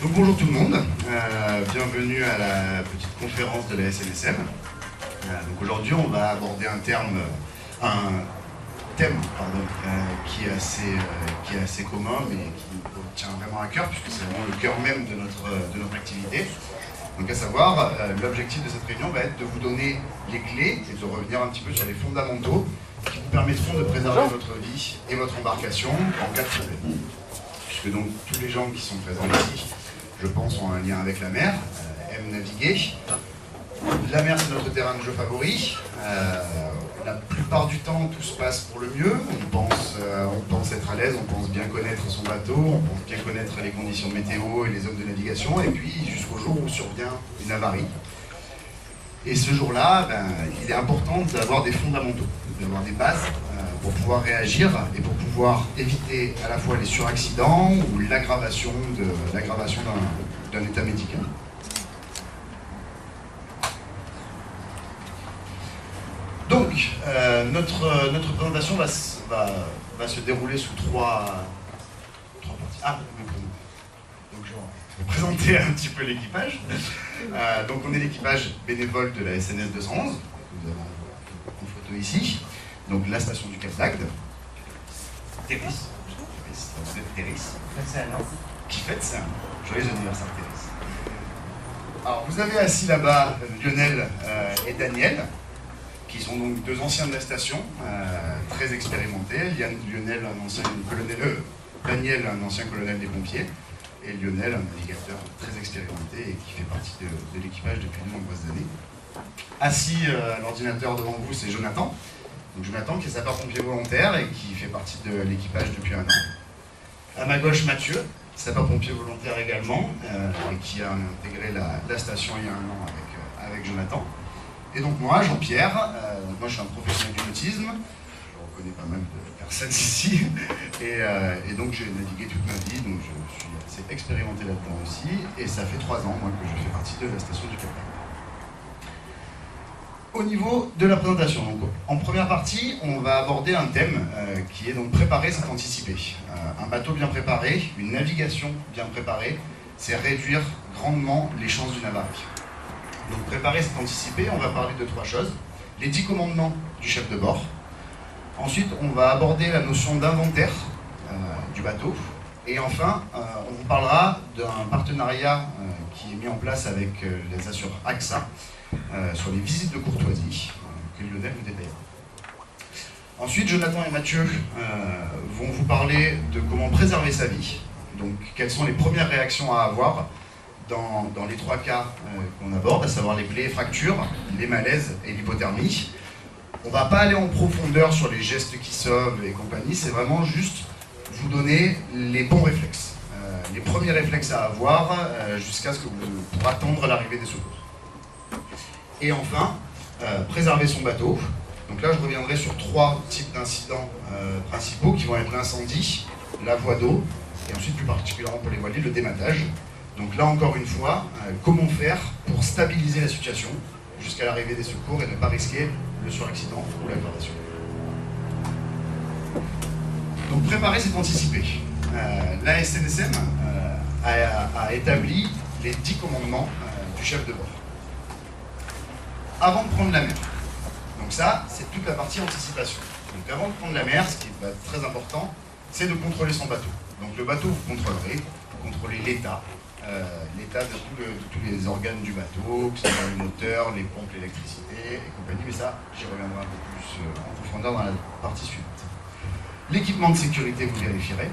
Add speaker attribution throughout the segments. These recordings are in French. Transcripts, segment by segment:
Speaker 1: Donc bonjour tout le monde, bienvenue à la petite conférence de la SNSM. Donc aujourd'hui on va aborder un thème qui est assez commun mais qui nous tient vraiment à cœur puisque c'est vraiment le cœur même de notre activité. Donc à savoir, l'objectif de cette réunion va être de vous donner les clés et de revenir un petit peu sur les fondamentaux qui vous permettront de préserver votre vie et votre embarcation en cas de problème. Puisque donc tous les gens qui sont présents ici, je pense, ont un lien avec la mer, aiment naviguer. La mer, c'est notre terrain de jeu favori. La plupart du temps, tout se passe pour le mieux. On pense être à l'aise, on pense bien connaître son bateau, on pense bien connaître les conditions météo et les zones de navigation, et puis jusqu'au jour où survient une avarie. Et ce jour-là, il est important d'avoir des fondamentaux, d'avoir des bases pour pouvoir réagir et pour pouvoir éviter à la fois les suraccidents ou l'aggravation d'un état médical. Donc, notre présentation va se dérouler sous trois parties. Donc, je vais présenter un petit peu l'équipage. Donc, on est l'équipage bénévole de la SNS 211, que vous avez en photo ici. Donc, la station du Cap d'Agde. Thérèse. Vous êtes Thérèse. Qui fête ça. Joyeux anniversaire, Thérèse. Alors, vous avez assis là-bas Lionel et Daniel, qui sont donc deux anciens de la station, très expérimentés. Daniel, un ancien colonel des pompiers, et Lionel, un navigateur très expérimenté et qui fait partie de l'équipage depuis de nombreuses années. Assis à l'ordinateur devant vous, c'est Jonathan. Donc Jonathan qui est sapeur-pompier volontaire et qui fait partie de l'équipage depuis 1 an. À ma gauche, Mathieu, sapeur-pompier volontaire également, et qui a intégré la station il y a 1 an avec Jonathan. Et donc moi, Jean-Pierre, moi je suis un professionnel du nautisme, je reconnais pas mal de personnes ici, et donc j'ai navigué toute ma vie, donc je suis assez expérimenté là-dedans aussi, et ça fait 3 ans moi que je fais partie de la station du Cap d'Agde. Au niveau de la présentation, donc, en première partie, on va aborder un thème qui est donc préparer, c'est anticiper. Un bateau bien préparé, une navigation bien préparée, c'est réduire grandement les chances d'une avarie. Donc préparer, c'est anticiper, on va parler de 3 choses. Les 10 commandements du chef de bord. Ensuite, on va aborder la notion d'inventaire du bateau. Et enfin, on vous parlera d'un partenariat qui est mis en place avec les assureurs AXA sur les visites de courtoisie, que Lionel vous détaillera. Ensuite, Jonathan et Mathieu vont vous parler de comment préserver sa vie. Donc, quelles sont les premières réactions à avoir dans les 3 cas qu'on aborde, à savoir les plaies et fractures, les malaises et l'hypothermie. On ne va pas aller en profondeur sur les gestes qui sauvent et compagnie, c'est vraiment juste vous donner les bons réflexes, les premiers réflexes à avoir jusqu'à ce que vous pour attendre l'arrivée des secours. Et enfin, préserver son bateau. Donc là, je reviendrai sur 3 types d'incidents principaux qui vont être l'incendie, la voie d'eau, et ensuite plus particulièrement pour les voiliers, le dématage. Donc là, encore une fois, comment faire pour stabiliser la situation jusqu'à l'arrivée des secours et ne pas risquer le suraccident ou l'aggravation. Donc préparer, c'est anticiper. La SNSM a établi les 10 commandements du chef de bord. Avant de prendre la mer. Donc ça, c'est toute la partie anticipation. Donc avant de prendre la mer, ce qui va être très important, c'est de contrôler son bateau. Donc le bateau, vous contrôlerez, vous contrôlez l'état de tous les organes du bateau, que ce soit le moteur, les pompes, l'électricité et compagnie, mais ça, j'y reviendrai un peu plus en profondeur dans la partie suivante. L'équipement de sécurité, vous vérifierez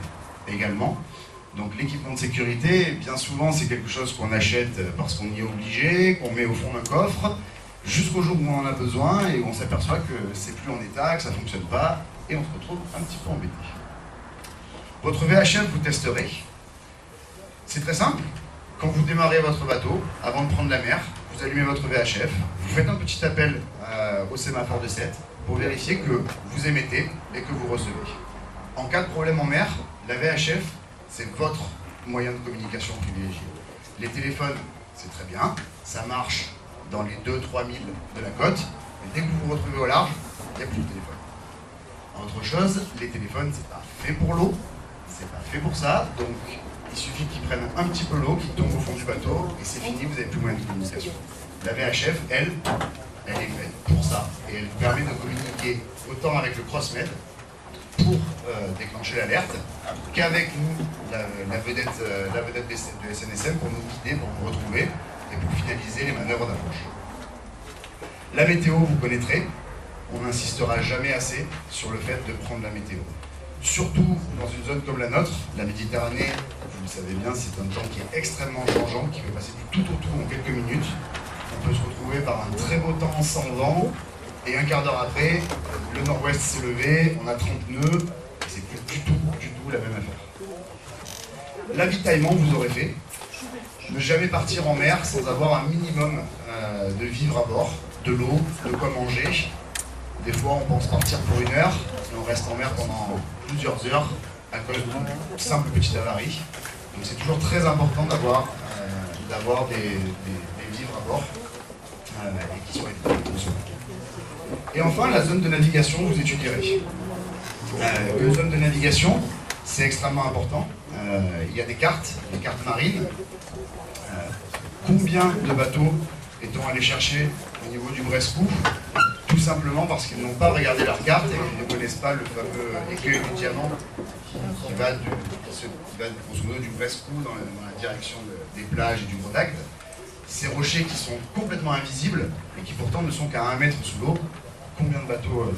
Speaker 1: également. Donc l'équipement de sécurité, bien souvent, c'est quelque chose qu'on achète parce qu'on y est obligé, qu'on met au fond d'un coffre, jusqu'au jour où on en a besoin et où on s'aperçoit que c'est plus en état, que ça ne fonctionne pas, et on se retrouve un petit peu embêté. Votre VHF, vous testerez. C'est très simple. Quand vous démarrez votre bateau, avant de prendre la mer, vous allumez votre VHF, vous faites un petit appel au sémaphore de 7 pour vérifier que vous émettez et que vous recevez. En cas de problème en mer, la VHF, c'est votre moyen de communication privilégié. Les téléphones, c'est très bien, ça marche dans les 2-3 milles de la côte, mais dès que vous vous retrouvez au large, il n'y a plus de téléphone. Autre chose, les téléphones, c'est pas fait pour l'eau, c'est pas fait pour ça, donc il suffit qu'ils prennent un petit peu l'eau, qu'ils tombent au fond du bateau, et c'est fini, vous n'avez plus moyen de communication. La VHF, elle est faite pour ça, et elle permet de communiquer autant avec le CrossMed pour déclencher l'alerte, qu'avec nous, la vedette de SNSM, pour nous guider, pour nous retrouver, et pour finaliser les manœuvres d'approche. La météo, vous connaîtrez, on n'insistera jamais assez sur le fait de prendre la météo. Surtout dans une zone comme la nôtre, la Méditerranée, vous le savez bien, c'est un temps qui est extrêmement changeant, qui peut passer du tout au tout en quelques minutes. On peut se retrouver par un très beau temps sans vent, et un quart d'heure après, le nord-ouest s'est levé, on a 30 nœuds, et c'est plus du tout la même affaire. L'avitaillement, vous aurez fait. Ne jamais partir en mer sans avoir un minimum de vivres à bord, de l'eau, de quoi manger. Des fois, on pense partir pour 1 heure, et on reste en mer pendant plusieurs heures à cause d'une simple petite avarie. Donc c'est toujours très important d'avoir des vivres à bord et qui soient équipés. Et enfin, la zone de navigation, vous étudierez. La zone de navigation, c'est extrêmement important. Il y a des cartes marines. Combien de bateaux est-on allé chercher au niveau du Brescou? Tout simplement parce qu'ils n'ont pas regardé leur carte et qu'ils ne connaissent pas le fameux écueil du diamant qui va grosso modo du Brescou dans la direction des plages et du Gros d'Agde. Ces rochers qui sont complètement invisibles et qui pourtant ne sont qu'à 1 mètre sous l'eau. Combien de bateaux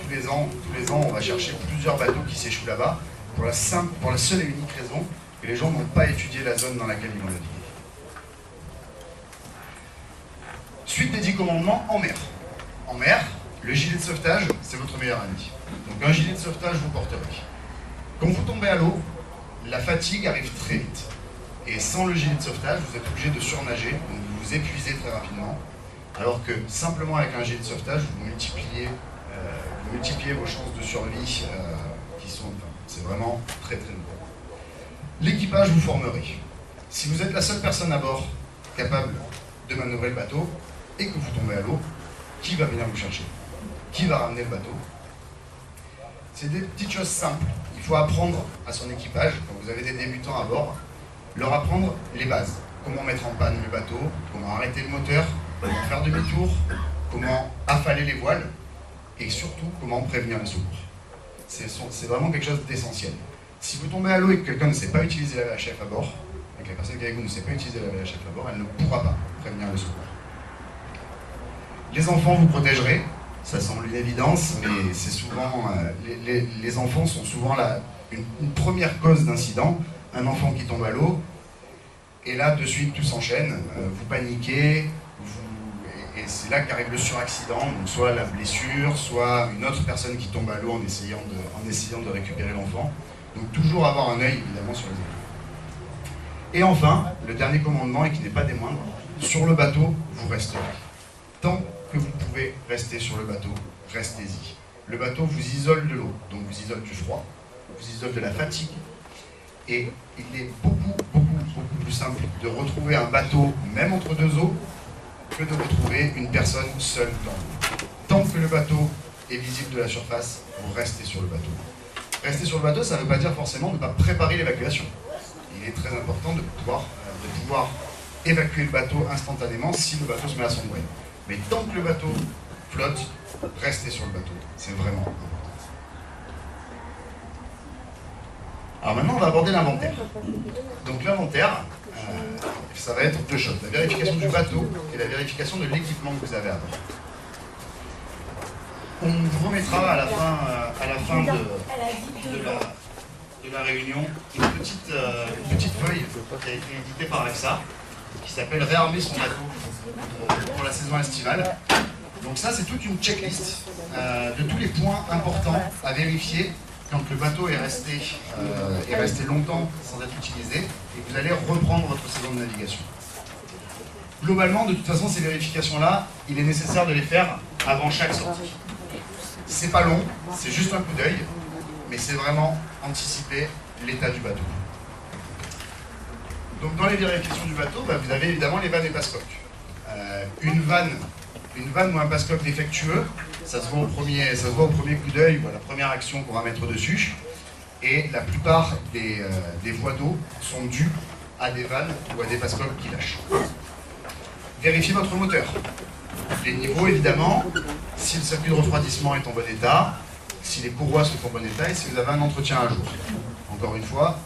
Speaker 1: tous les ans, on va chercher plusieurs bateaux qui s'échouent là-bas pour la seule et unique raison que les gens n'ont pas étudié la zone dans laquelle ils vont naviguer. Suite des 10 commandements en mer. En mer, le gilet de sauvetage, c'est votre meilleur ami. Donc un gilet de sauvetage, vous porterez. Quand vous tombez à l'eau, la fatigue arrive très vite. Et sans le gilet de sauvetage, vous êtes obligé de surnager, donc vous vous épuisez très rapidement. Alors que simplement avec un gilet de sauvetage, vous multipliez vos chances de survie c'est vraiment très très bon. L'équipage, vous formerez. Si vous êtes la seule personne à bord capable de manœuvrer le bateau et que vous tombez à l'eau, qui va venir vous chercher? Qui va ramener le bateau? C'est des petites choses simples. Il faut apprendre à son équipage, quand vous avez des débutants à bord, leur apprendre les bases. Comment mettre en panne le bateau, comment arrêter le moteur, comment faire demi-tour, comment affaler les voiles, et surtout comment prévenir les secours. C'est vraiment quelque chose d'essentiel. Si vous tombez à l'eau et que quelqu'un ne sait pas utiliser la VHF à bord, et que la personne qui est avec vous ne sait pas utiliser la VHF à bord, elle ne pourra pas prévenir le secours. Les enfants, vous protégerez, ça semble une évidence, mais c'est souvent les enfants sont souvent une première cause d'incident. Un enfant qui tombe à l'eau, et là de suite tout s'enchaîne, vous paniquez, et c'est là qu'arrive le suraccident, donc soit la blessure, soit une autre personne qui tombe à l'eau en essayant de récupérer l'enfant. Donc toujours avoir un œil évidemment sur les éléments. Et enfin, le dernier commandement, et qui n'est pas des moindres, sur le bateau, vous resterez. Tant que vous pouvez rester sur le bateau, restez-y. Le bateau vous isole de l'eau, donc vous isole du froid, vous isole de la fatigue, et il est beaucoup plus simple de retrouver un bateau, même entre deux eaux, que de retrouver une personne seule dans l'eau. Tant que le bateau est visible de la surface, vous restez sur le bateau. Rester sur le bateau, ça ne veut pas dire forcément ne pas préparer l'évacuation. Il est très important de pouvoir évacuer le bateau instantanément si le bateau se met à sombrer. Mais tant que le bateau flotte, restez sur le bateau. C'est vraiment important. Alors maintenant, on va aborder l'inventaire. Donc l'inventaire, ça va être 2 choses. La vérification du bateau et la vérification de l'équipement que vous avez à bord. On vous remettra à la fin de la réunion une petite feuille qui a été éditée par AXA, qui s'appelle Réarmer son bateau pour la saison estivale. Donc ça, c'est toute une checklist de tous les points importants à vérifier quand le bateau est resté longtemps sans être utilisé et que vous allez reprendre votre saison de navigation. Globalement, de toute façon, ces vérifications-là, il est nécessaire de les faire avant chaque sortie. C'est pas long, c'est juste un coup d'œil, mais c'est vraiment anticiper l'état du bateau. Donc dans les vérifications du bateau, vous avez évidemment les vannes et passecoques. Une vanne ou un passecoque défectueux, ça se voit au premier coup d'œil ou à la première action qu'on va mettre dessus. et la plupart des voies d'eau sont dues à des vannes ou à des passecoques qui lâchent. Vérifiez votre moteur. Les niveaux, évidemment, si le circuit de refroidissement est en bon état, si les courroies sont en bon état et si vous avez un entretien à jour. Encore une fois,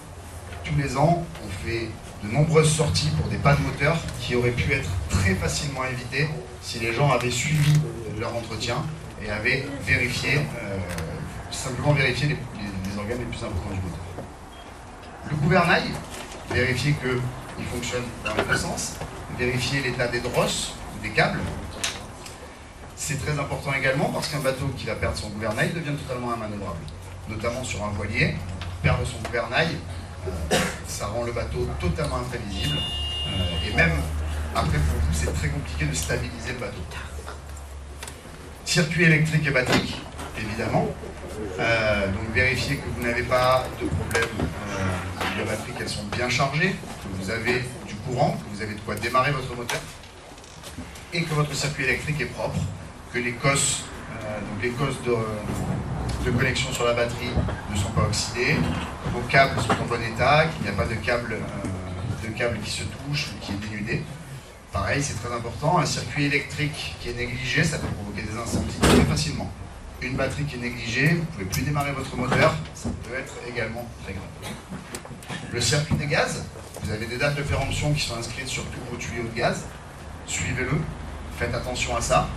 Speaker 1: tous les ans, on fait de nombreuses sorties pour des pannes moteurs qui auraient pu être très facilement évitées si les gens avaient suivi leur entretien et avaient vérifié, simplement vérifié les organes les plus importants du moteur. Le gouvernail, vérifier qu'il fonctionne dans les deux sens, vérifier l'état des drosses ou des câbles. C'est très important également parce qu'un bateau qui va perdre son gouvernail devient totalement immanœuvrable, notamment sur un voilier. Perdre son gouvernail, ça rend le bateau totalement imprévisible et même après pour vous c'est très compliqué de stabiliser le bateau. Circuit électrique et batterie, évidemment. Donc vérifiez que vous n'avez pas de problème de batterie, qu'elles sont bien chargées, que vous avez du courant, que vous avez de quoi démarrer votre moteur et que votre circuit électrique est propre, que les cosses, donc les cosses de connexion sur la batterie ne sont pas oxydées, que vos câbles sont en bon état, qu'il n'y a pas de câble qui se touche ou qui est dénudé. Pareil, c'est très important, un circuit électrique qui est négligé, ça peut provoquer des incendies très facilement. Une batterie qui est négligée, vous ne pouvez plus démarrer votre moteur, ça peut être également très grave. Le circuit des gaz, vous avez des dates de péremption qui sont inscrites sur tous vos tuyaux de gaz, suivez-le, faites attention à ça.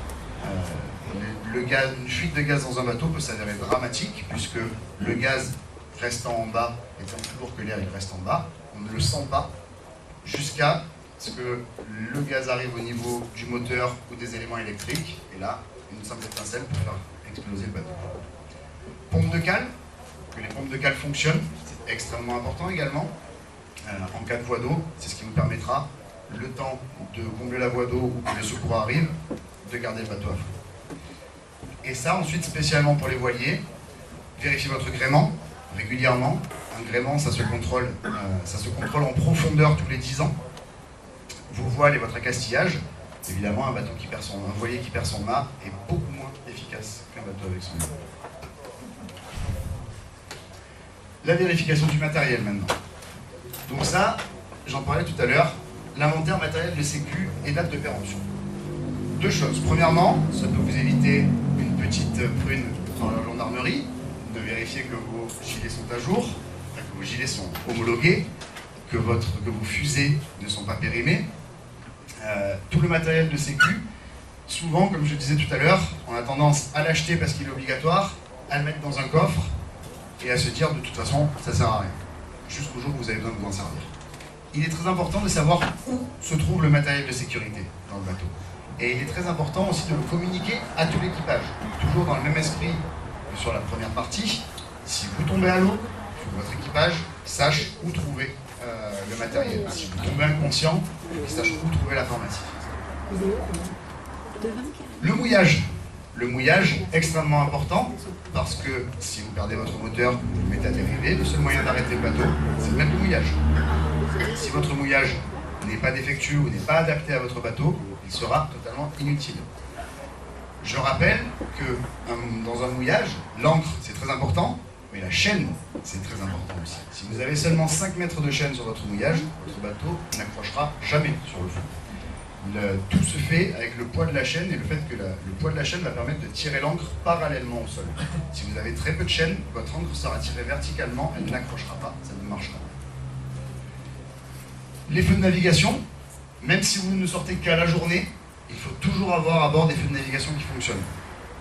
Speaker 1: Une fuite de gaz dans un bateau peut s'avérer dramatique puisque le gaz restant en bas, étant plus lourd que l'air, il reste en bas, on ne le sent pas jusqu'à ce que le gaz arrive au niveau du moteur ou des éléments électriques et là, une simple étincelle peut faire exploser le bateau. Pompe de cale, que les pompes de cale fonctionnent, c'est extrêmement important également. En cas de voie d'eau, c'est ce qui vous permettra, le temps de combler la voie d'eau ou que les secours arrivent, de garder le bateau à flot. Et ça, ensuite, spécialement pour les voiliers, vérifiez votre gréement régulièrement. Un gréement, ça se contrôle en profondeur tous les 10 ans. Vos voiles et votre accastillage. Évidemment, un voilier qui perd son mât est beaucoup moins efficace qu'un bateau avec son mât. La vérification du matériel maintenant. Donc ça, j'en parlais tout à l'heure, l'inventaire matériel de sécu et date de péremption. Deux choses. Premièrement, ça peut vous éviter une petite prune dans la gendarmerie, de vérifier que vos gilets sont à jour, que vos gilets sont homologués, que vos fusées ne sont pas périmées. Tout le matériel de sécu, souvent, comme je disais tout à l'heure, on a tendance à l'acheter parce qu'il est obligatoire, à le mettre dans un coffre et à se dire de toute façon, ça ne sert à rien, jusqu'au jour où vous avez besoin de vous en servir. Il est très important de savoir où se trouve le matériel de sécurité dans le bateau. Et il est très important aussi de le communiquer à tout l'équipage, toujours dans le même esprit que sur la première partie. Si vous tombez à l'eau, il faut que votre équipage sache où trouver le matériel. Si vous tombez inconscient, il sache où trouver la pharmacie. Le mouillage. Le mouillage, extrêmement important, parce que si vous perdez votre moteur, vous le mettez à dériver, le seul moyen d'arrêter le bateau, c'est de mettre le mouillage. Si votre mouillage n'est pas défectueux ou n'est pas adapté à votre bateau, il sera totalement inutile. Je rappelle que dans un mouillage, l'encre, c'est très important, mais la chaîne, c'est très important aussi. Si vous avez seulement 5 mètres de chaîne sur votre mouillage, votre bateau n'accrochera jamais sur le fond. Tout se fait avec le poids de la chaîne et le fait que le poids de la chaîne va permettre de tirer l'encre parallèlement au sol. Si vous avez très peu de chaîne, votre encre sera tirée verticalement, elle n'accrochera pas, ça ne marchera pas. Les feux de navigation, même si vous ne sortez qu'à la journée, il faut toujours avoir à bord des feux de navigation qui fonctionnent.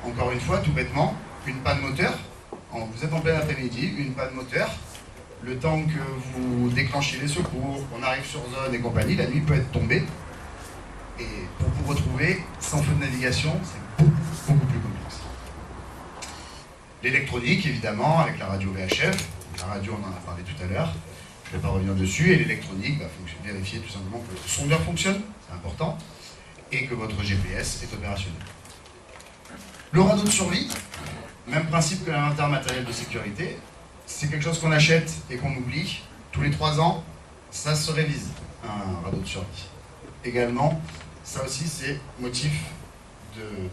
Speaker 1: Encore une fois, tout bêtement, une panne moteur, vous êtes en plein après-midi, une panne moteur, le temps que vous déclenchez les secours, qu'on arrive sur zone et compagnie, la nuit peut être tombée. Et pour vous retrouver sans feu de navigation, c'est beaucoup plus complexe. L'électronique, évidemment, avec la radio VHF. La radio, on en a parlé tout à l'heure. Je ne vais pas revenir dessus. Et l'électronique, vérifier tout simplement que le sondeur fonctionne, c'est important, et que votre GPS est opérationnel. Le radeau de survie, même principe que l'inventaire matériel de sécurité. C'est quelque chose qu'on achète et qu'on oublie. Tous les 3 ans, ça se révise, un radeau de survie. Également, ça aussi, c'est motif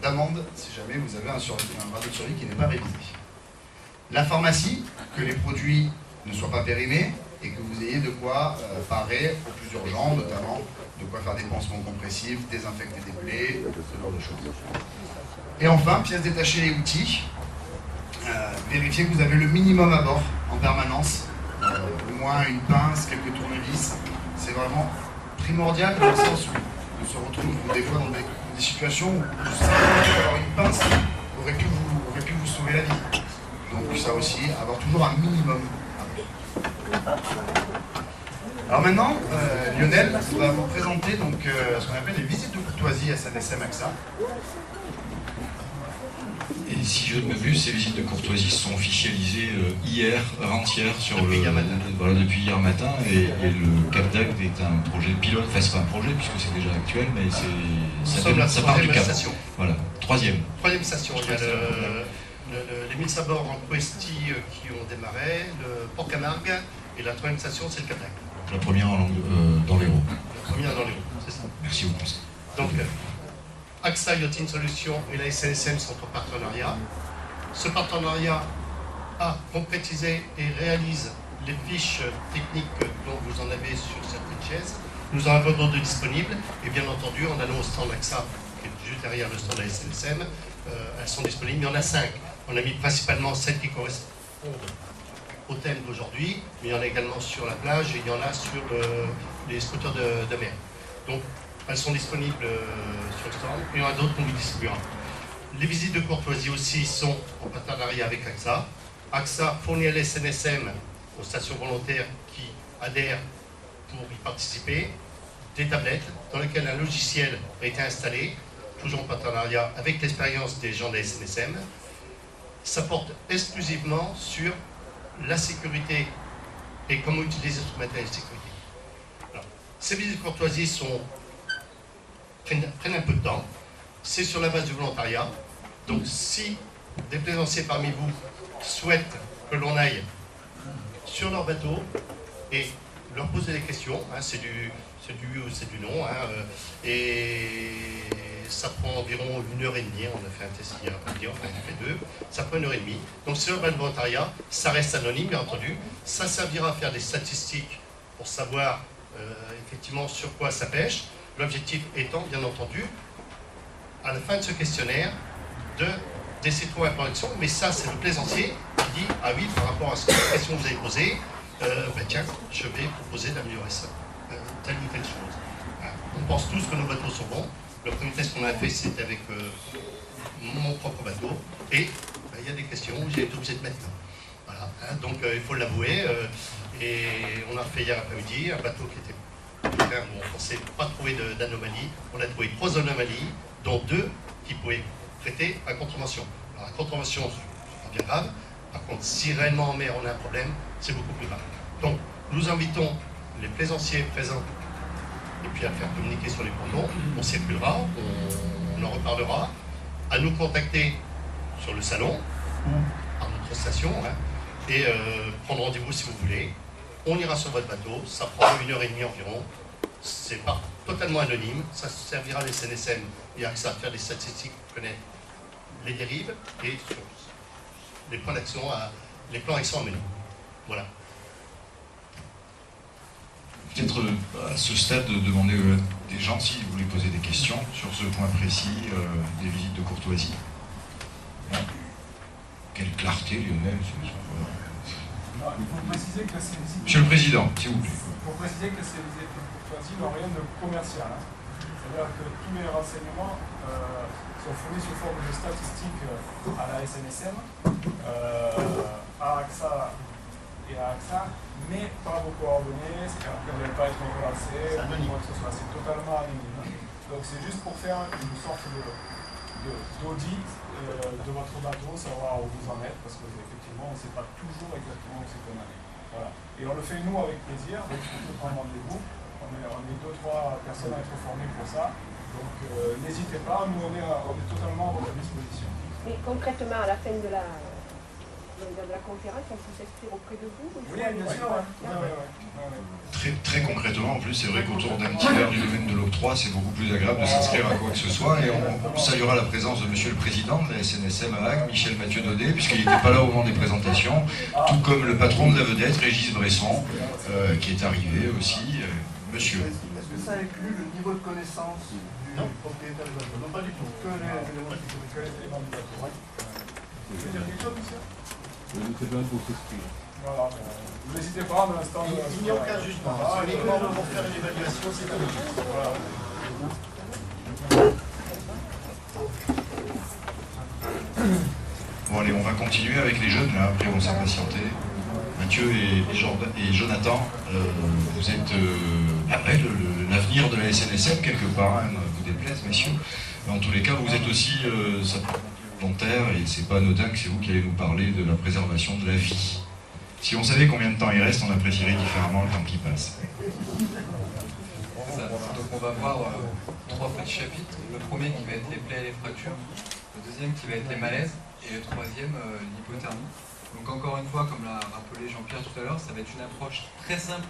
Speaker 1: d'amende si jamais vous avez un radeau de survie qui n'est pas révisé. La pharmacie, que les produits ne soient pas périmés et que vous ayez de quoi parer au plus urgent, notamment de quoi faire des pansements compressifs, désinfecter des plaies, ce genre de choses. Et enfin, pièces détachées et outils. Vérifiez que vous avez le minimum à bord en permanence, au moins une pince, quelques tournevis. C'est vraiment primordial dans le sens où on se retrouve des fois dans des situations où simplement avoir une pince aurait pu vous sauver la vie. Donc ça aussi, avoir toujours un minimum à bord. Alors maintenant, Lionel va vous présenter donc, ce qu'on appelle les visites de courtoisie à SNSM-AXA.
Speaker 2: Et si je ne m'abuse, ces visites de courtoisie sont officialisées avant-hier, depuis hier matin, et le Cap d'Agde est un projet pilote, enfin c'est pas un projet puisque c'est déjà actuel, mais ça part du Cap.
Speaker 3: Station.
Speaker 2: Voilà, troisième
Speaker 3: station. Il y a les 1000 sabords en Questy qui ont démarré, le Port Camargue, et la troisième station c'est le Cap d'Agde.
Speaker 2: La première dans l'Hérault.
Speaker 3: La première dans l'Hérault, c'est ça.
Speaker 2: Merci beaucoup.
Speaker 3: Donc, AXA Yachting Solutions et la SNSM sont en partenariat. Ce partenariat a concrétisé et réalise les fiches techniques dont vous en avez sur certaines chaises. Nous en avons deux disponibles et bien entendu en allant au stand AXA qui est juste derrière le stand de la SNSM, elles sont disponibles. Il y en a 5. On a mis principalement celles qui correspondent au thème d'aujourd'hui, mais il y en a également sur la plage et il y en a sur les scooters de mer. Donc, elles sont disponibles sur le stand, et il y en a d'autres qu'on vous distribuera. Les visites de courtoisie aussi sont en partenariat avec AXA. AXA fournit à la SNSM, aux stations volontaires qui adhèrent pour y participer, des tablettes dans lesquelles un logiciel a été installé, toujours en partenariat avec l'expérience des gens de la SNSM. Ça porte exclusivement sur la sécurité et comment utiliser ce matériel de sécurité. Alors, ces visites de courtoisie prennent un peu de temps. C'est sur la base du volontariat. Donc si des plaisanciers parmi vous souhaitent que l'on aille sur leur bateau et leur poser des questions, hein, c'est du oui ou c'est du non, et ça prend environ 1h30, on a fait un test hier après-midi, enfin on a fait 2, ça prend 1h30. Donc sur le base du volontariat, ça reste anonyme bien entendu, ça servira à faire des statistiques pour savoir effectivement sur quoi ça pêche. L'objectif étant, bien entendu, à la fin de ce questionnaire, d'essayer de trouver un plan d'action. Mais ça, c'est le plaisancier qui dit, ah oui, par rapport à ce que la question que vous avez posée, tiens, je vais proposer d'améliorer ça, telle ou telle chose. On pense tous que nos bateaux sont bons. Le premier test qu'on a fait, c'était avec mon propre bateau. Et il y a des questions où j'ai été obligé de mettre. Voilà, donc il faut l'avouer. Et on a fait hier après-midi un bateau qui était on ne pensait pas trouver d'anomalies. On a trouvé 3 anomalies, dont 2 qui pouvaient prêter à contravention. Alors, la contravention, c'est pas bien grave. Par contre, si réellement en mer on a un problème, c'est beaucoup plus grave. Donc, nous invitons les plaisanciers présents et puis à faire communiquer sur les pontons. On circulera, on en reparlera. À nous contacter sur le salon, par notre station, et prendre rendez-vous si vous voulez. On ira sur votre bateau, ça prend 1h30 environ. C'est pas totalement anonyme, ça servira à la SNSM et à AXA à faire des statistiques pour connaître les dérives et sur les points d'action, les plans d'action à mener. Voilà.
Speaker 2: Peut-être à ce stade de demander des gens s'ils voulaient poser des questions sur ce point précis des visites de courtoisie. Bon. Quelle clarté, Lionel.
Speaker 4: Il faut préciser que ces visites...
Speaker 2: Monsieur le Président, s'il vous plaît.
Speaker 4: Il faut préciser que ces visites de courtoisie n'ont rien de commercial. C'est-à-dire que tous les renseignements sont fournis sous forme de statistiques à la SNSM, à AXA et à AXA, mais pas vos coordonnées, c'est-à-dire que vous n'allez pas être relancé, quoi que ce soit. C'est totalement anonyme. Donc c'est juste pour faire une sorte d'audit de votre bateau, savoir où vous en êtes, parce qu'effectivement, on ne sait pas toujours exactement où c'est qu'on en est. Voilà. Et on le fait nous avec plaisir, donc on peut prendre rendez-vous. On est 2-3 personnes à être formées pour ça. Donc n'hésitez pas, nous on est totalement à votre disposition.
Speaker 5: Et concrètement, à la fin de de la conférence, on peut s'inscrire auprès de vous?
Speaker 4: Oui, bien sûr.
Speaker 2: Très concrètement, en plus, c'est vrai qu'autour d'un petit verre du domaine de l'octroi, c'est beaucoup plus agréable de s'inscrire à quoi que ce soit. Et on saluera la présence de Monsieur le Président de la SNSM à Hague, Michel Mathieu Daudet, puisqu'il n'était pas là au moment des présentations, tout comme le patron de la vedette, Régis Bresson, qui est arrivé aussi. Monsieur.
Speaker 6: Est-ce que ça inclut le niveau de connaissance du propriétaire du bateau?
Speaker 3: Non, pas du tout.
Speaker 6: Que les éléments du bateau.
Speaker 4: Vous voulez dire quelque chose, monsieur?
Speaker 7: C'est bien pour s'exprimer.
Speaker 4: Voilà, n'hésitez pas, pour l'instant.
Speaker 3: Il n'y a aucun jugement. C'est uniquement pour faire une évaluation, c'est un jugement.
Speaker 4: Voilà.
Speaker 2: Bon allez, on va continuer avec les jeunes, là, après on s'est patienté. Mathieu et Jonathan, vous êtes l'avenir de la SNSM quelque part, hein, vous déplaise messieurs. Mais en tous les cas, vous êtes aussi volontaire et c'est pas anodin que c'est vous qui allez nous parler de la préservation de la vie. Si on savait combien de temps il reste, on apprécierait différemment le temps qui passe.
Speaker 8: Donc on va voir 3 petits chapitres. Le premier qui va être les plaies et les fractures, le deuxième qui va être les malaises et le troisième l'hypothermie. Donc encore une fois, comme l'a rappelé Jean-Pierre tout à l'heure, ça va être une approche très simple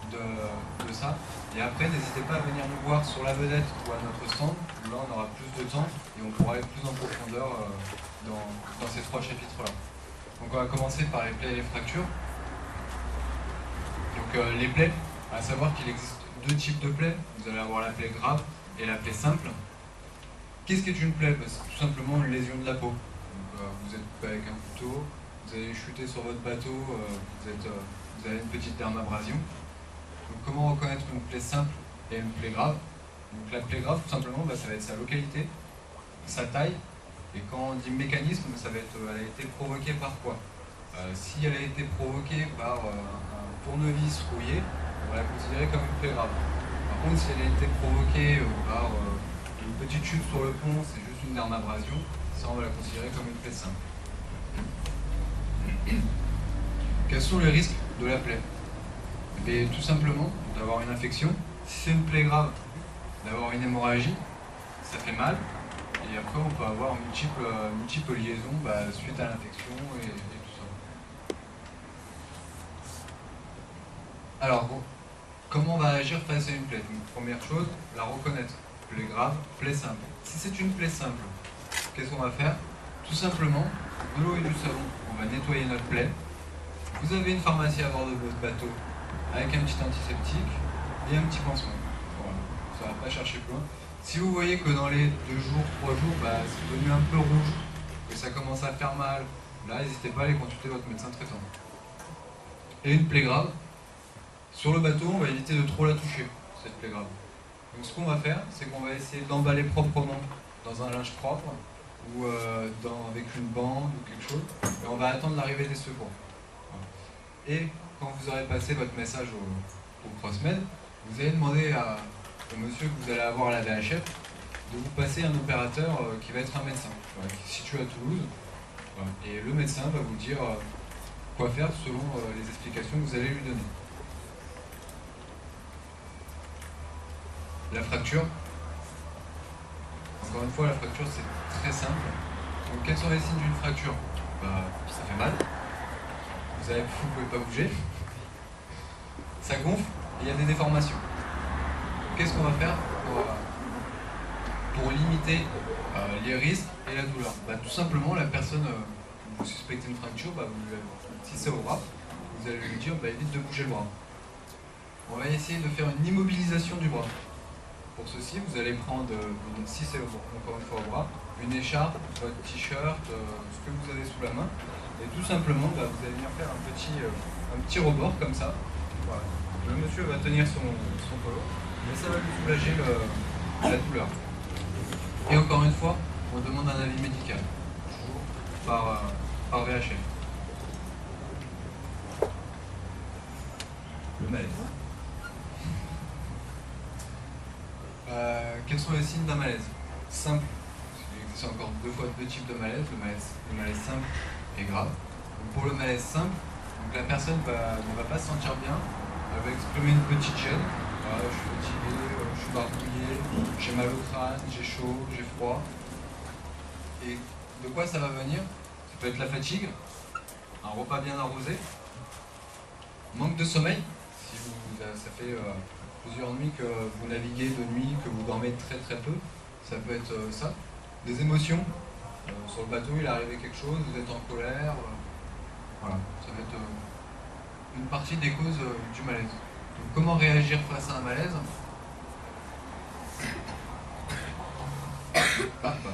Speaker 8: de ça. Et après, n'hésitez pas à venir nous voir sur la vedette ou à notre stand, où là on aura plus de temps et on pourra aller plus en profondeur dans ces 3 chapitres-là. Donc on va commencer par les plaies et les fractures. Donc les plaies, à savoir qu'il existe 2 types de plaies. Vous allez avoir la plaie grave et la plaie simple. Qu'est-ce qu'est une plaie? C'est tout simplement une lésion de la peau. Donc, vous êtes coupé avec un couteau, vous allez chuter sur votre bateau, vous avez une petite dermabrasion. Donc comment reconnaître une plaie simple et une plaie grave? Donc la plaie grave, tout simplement, ça va être sa localité, sa taille, et quand on dit mécanisme, ça va être elle a été provoquée par quoi? Si elle a été provoquée par un tournevis rouillé, on va la considérer comme une plaie grave. Par contre, si elle a été provoquée par une petite chute sur le pont, c'est juste une dermabrasion, ça on va la considérer comme une plaie simple. Quels sont les risques de la plaie? Tout simplement d'avoir une infection. Si c'est une plaie grave, d'avoir une hémorragie, ça fait mal. Et après, on peut avoir multiples liaisons suite à l'infection et tout ça. Alors, comment on va agir face à une plaie? Donc, première chose, la reconnaître. Plaie grave, plaie simple. Si c'est une plaie simple, qu'est-ce qu'on va faire? Tout simplement, de l'eau et du savon, on va nettoyer notre plaie. Vous avez une pharmacie à bord de votre bateau avec un petit antiseptique et un petit pansement. Voilà. Ça ne va pas chercher plus loin. Si vous voyez que dans les 2 jours, 3 jours, c'est devenu un peu rouge, que ça commence à faire mal, là, n'hésitez pas à aller consulter votre médecin traitant. Et une plaie grave, sur le bateau, on va éviter de trop la toucher, cette plaie grave. Donc ce qu'on va faire, c'est qu'on va essayer d'emballer proprement dans un linge propre, ou avec une bande ou quelque chose, et on va attendre l'arrivée des secours. Voilà. Et quand vous aurez passé votre message au crossmed, vous allez demander au monsieur que vous allez avoir à la VHF de vous passer un opérateur qui va être un médecin, voilà, qui se situe à Toulouse. Voilà. Et le médecin va vous dire quoi faire selon les explications que vous allez lui donner. La fracture. Encore une fois, la fracture c'est très simple. Donc quels sont les signes d'une fracture? Ça fait mal. Vous ne pouvez pas bouger. Ça gonfle et il y a des déformations. Qu'est-ce qu'on va faire pour limiter les risques et la douleur? Tout simplement, la personne, vous suspectez une fracture, si c'est au bras, vous allez lui dire évite de bouger le bras. On va essayer de faire une immobilisation du bras. Pour ceci, vous allez prendre, si c'est encore une fois au bras, une écharpe, votre t-shirt, ce que vous avez sous la main, et tout simplement, vous allez venir faire un petit rebord comme ça. Voilà. Le monsieur va tenir son polo, mais ça va lui soulager la douleur. Et encore une fois, on demande un avis médical, toujours par VHF. Le malaise. Quels sont les signes d'un malaise? Simple. Il existe encore 2 types de malaise, le malaise simple et grave. Donc pour le malaise simple, la personne ne va pas se sentir bien, elle va exprimer une petite gêne. Voilà, je suis fatigué, je suis barbouillé, j'ai mal au crâne, j'ai chaud, j'ai froid. Et de quoi ça va venir? Ça peut être la fatigue, un repas bien arrosé, manque de sommeil, si ça fait plusieurs nuits que vous naviguez de nuit, que vous dormez très très peu, ça peut être ça. Des émotions, sur le bateau il est arrivé quelque chose, vous êtes en colère, voilà, ça va être une partie des causes du malaise. Donc, comment réagir face à un malaise? Pardon.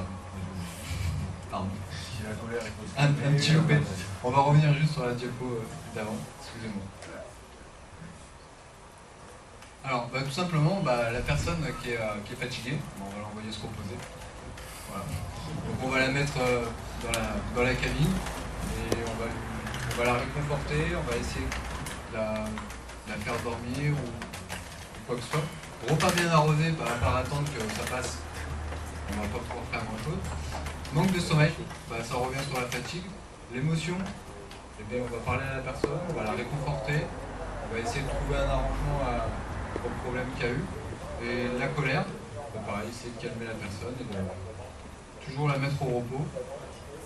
Speaker 8: Un petit loupé. On va revenir juste sur la diapo d'avant, excusez-moi. Alors, tout simplement, la personne qui est fatiguée, on va l'envoyer se reposer. Voilà. Donc on va la mettre dans la cabine et on va la réconforter, on va essayer de la faire dormir ou quoi que ce soit. Repas bien arrosé, à part attendre que ça passe, on va pas pouvoir faire grand chose. Manque de sommeil, ça revient sur la fatigue. L'émotion, on va parler à la personne, on va la réconforter, on va essayer de trouver un arrangement au problème qu'il y a eu. Et la colère, pareil, essayer de calmer la personne et de toujours la mettre au repos.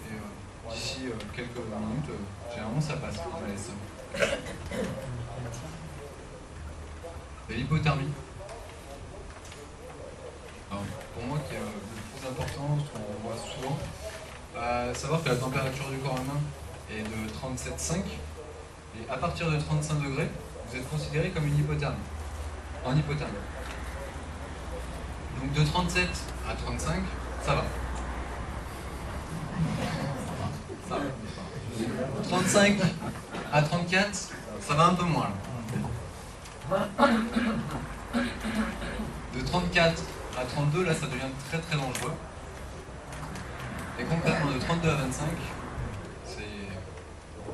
Speaker 8: Et d'ici quelques minutes, généralement ça passe. Et l'hypothermie. Alors, pour moi, qui est le plus important, ce qu'on voit souvent, savoir que la température du corps humain est de 37,5 et à partir de 35 degrés, vous êtes considéré comme une hypothermie. En hypothermie. Donc de 37 à 35, ça va. Ça va. 35 à 34, ça va un peu moins. De 34 à 32, là, ça devient très très dangereux. Et concrètement, de 32 à 25, c'est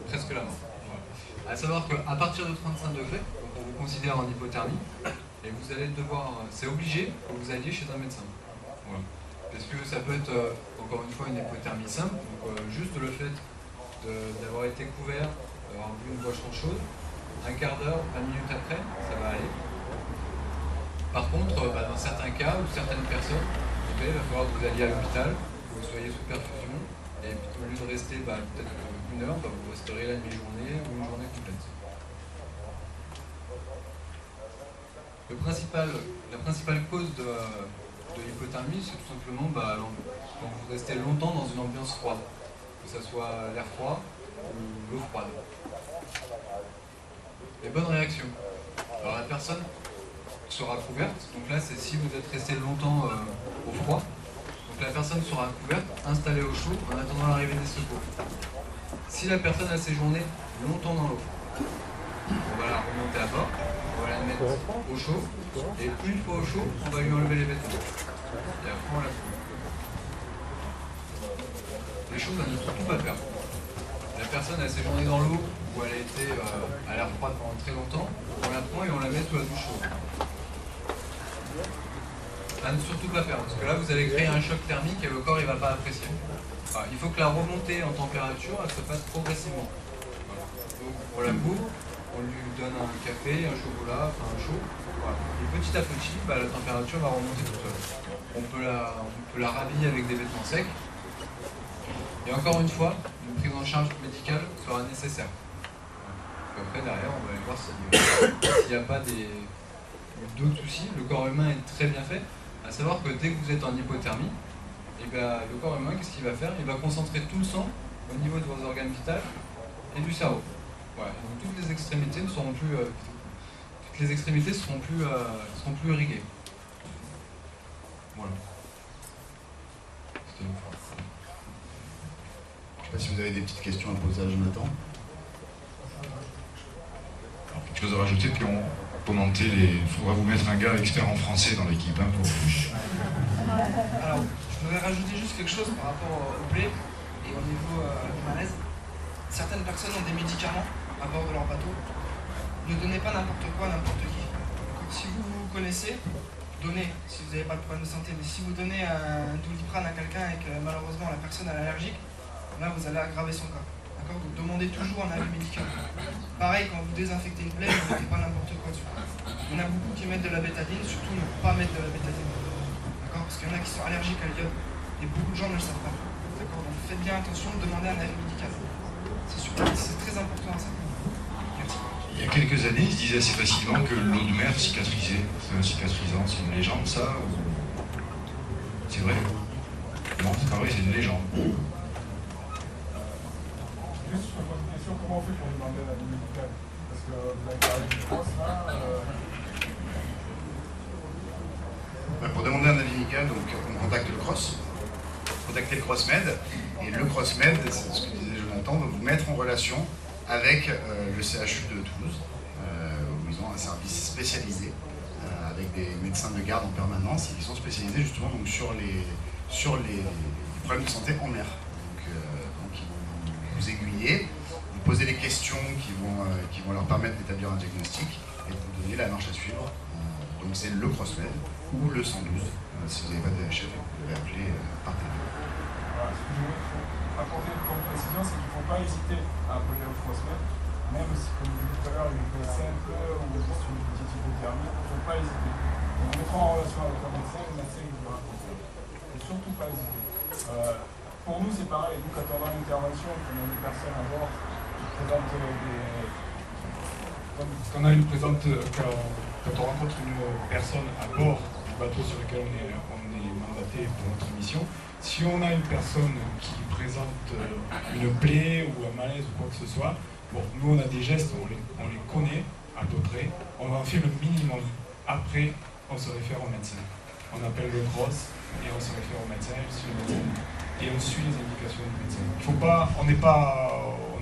Speaker 8: presque la mort. Voilà. À savoir qu'à partir de 35 degrés, on vous considère en hypothermie, et vous allez devoir, c'est obligé que vous alliez chez un médecin. Voilà. Parce que ça peut être, encore une fois, une hypothermie simple, donc juste le fait d'avoir été couvert, d'avoir bu une boisson chaude, un quart d'heure, 20 minutes après, ça va aller. Par contre, dans certains cas ou certaines personnes, il va falloir que vous alliez à l'hôpital, que vous soyez sous perfusion, et au lieu de rester peut-être une heure, vous resterez la demi-journée ou une journée complète. La principale cause de l'hypothermie, c'est tout simplement quand vous restez longtemps dans une ambiance froide, que ce soit l'air froid ou l'eau froide. Les bonnes réactions. Alors la personne sera couverte, donc là c'est si vous êtes resté longtemps au froid, donc la personne sera couverte, installée au chaud en attendant l'arrivée des secours. Si la personne a séjourné longtemps dans l'eau, on va la remonter à bord, on va la mettre au chaud, et une fois au chaud, on va lui enlever les vêtements. Et après on la couvre. Les choses à ne surtout pas faire. La personne a séjourné dans l'eau où elle a été à l'air froide pendant très longtemps, on la prend et on la met sous la douche chaude. À ne surtout pas faire, parce que là vous allez créer un choc thermique et le corps il ne va pas apprécier. Enfin, il faut que la remontée en température elle se fasse progressivement. Voilà. Donc on la couvre, on lui donne un café, un chocolat, enfin un chaud. Voilà. Et petit à petit, la température va remonter toute seule. On peut la rhabiller avec des vêtements secs. Et encore une fois, une prise en charge médicale sera nécessaire. Voilà. Après derrière, on va aller voir s'il n'y a pas d'autres soucis. Le corps humain est très bien fait. À savoir que dès que vous êtes en hypothermie, le corps humain, qu'est-ce qu'il va faire? Il va concentrer tout le sang au niveau de vos organes vitaux et du cerveau. Voilà. Donc toutes les extrémités ne seront plus, seront plus irriguées. Voilà.
Speaker 1: Je ne sais pas si vous avez des petites questions à poser à Jonathan.
Speaker 2: Alors, quelque chose à rajouter, puis on commenter il faudra vous mettre un gars expert en français dans l'équipe pour.
Speaker 9: Alors, je voudrais rajouter juste quelque chose par rapport au blé et au niveau du malaise. Certaines personnes ont des médicaments à bord de leur bateau. Ne donnez pas n'importe quoi à n'importe qui. Si vous vous connaissez, donnez, si vous n'avez pas de problème de santé. Mais si vous donnez un Doliprane à quelqu'un et que malheureusement la personne est allergique, là vous allez aggraver son cas. D'accord? Donc demandez toujours un avis médical. Pareil, quand vous désinfectez une plaie, ne mettez pas n'importe quoi dessus. Il y en a beaucoup qui mettent de la bétadine, surtout ne pas mettre de la bétadine. D'accord? Parce qu'il y en a qui sont allergiques à l'iode. Et beaucoup de gens ne le savent pas. D'accord? Donc faites bien attention de demander un avis médical. C'est très
Speaker 2: quelques années, il se disait assez facilement que l'eau de mer cicatrisait. C'est un cicatrisant, c'est une légende ça ou... C'est vrai? Non, c'est pas vrai, c'est une légende.
Speaker 4: Juste, je me pose une question, comment on fait pour demander un avis médical? Parce que vous avez parlé du cross là.
Speaker 1: Pour demander un avis médical, donc on contacte le CROSS, contactez le CrossMed, et le CrossMed, c'est ce que disait Jonathan, va vous mettre en relation avec le CHU de Toulouse, où ils ont un service spécialisé, avec des médecins de garde en permanence, et qui sont spécialisés justement donc, sur les problèmes de santé en mer. Donc ils vont vous aiguiller, vous poser des questions qui vont leur permettre d'établir un diagnostic, et de vous donner la marche à suivre. Donc c'est le CrossMed ou le 112. Si vous n'avez pas de DHF, vous pouvez appeler par téléphone.
Speaker 4: Voilà, ce que je veux apporter comme précision, c'est qu'il ne faut pas hésiter à appeler au CrossMed, même si, comme je disais tout à l'heure, il est simple ou juste une petite hypothermie, il ne faut pas hésiter. On mettra en relation avec un médecin, le médecin il vous raconter. Il ne faut surtout pas hésiter. Pour nous, c'est pareil. Nous, quand on a une intervention, quand on a des personnes à bord qui présentent des... Quand on rencontre une personne à bord du bateau sur lequel on est mandaté pour notre mission, si on a une personne qui présente une plaie ou un malaise ou quoi que ce soit, bon, nous on a des gestes, on les connaît à peu près, on en fait le minimum. Après, on se réfère au médecin. On appelle le CROSS et on se réfère au médecin, et on suit les indications du médecin. On n'est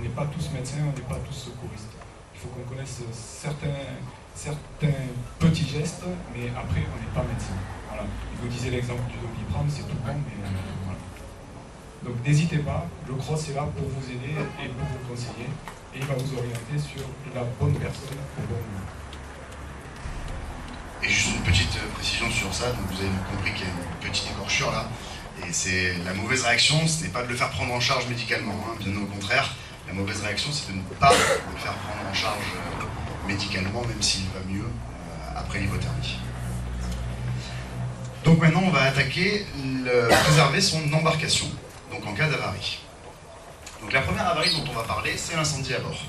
Speaker 4: pas tous médecins, on n'est pas tous secouristes. Il faut qu'on connaisse certains petits gestes, mais après, on n'est pas médecin. Voilà. Je vous disais l'exemple du Doliprane, c'est tout bon, mais voilà. Donc n'hésitez pas, le CROSS est là pour vous aider et pour vous conseiller, et il va vous orienter sur la bonne personne au bon moment.
Speaker 1: Et juste une petite précision sur ça, donc vous avez compris qu'il y a une petite écorchure là, et c'est la mauvaise réaction, ce n'est pas de le faire prendre en charge médicalement, hein, bien au contraire. La mauvaise réaction, c'est de ne pas le faire prendre en charge médicalement, même s'il va mieux après l'hypothermie. Donc maintenant, on va attaquer préserver son embarcation, donc en cas d'avarie. Donc la première avarie dont on va parler, c'est l'incendie à bord.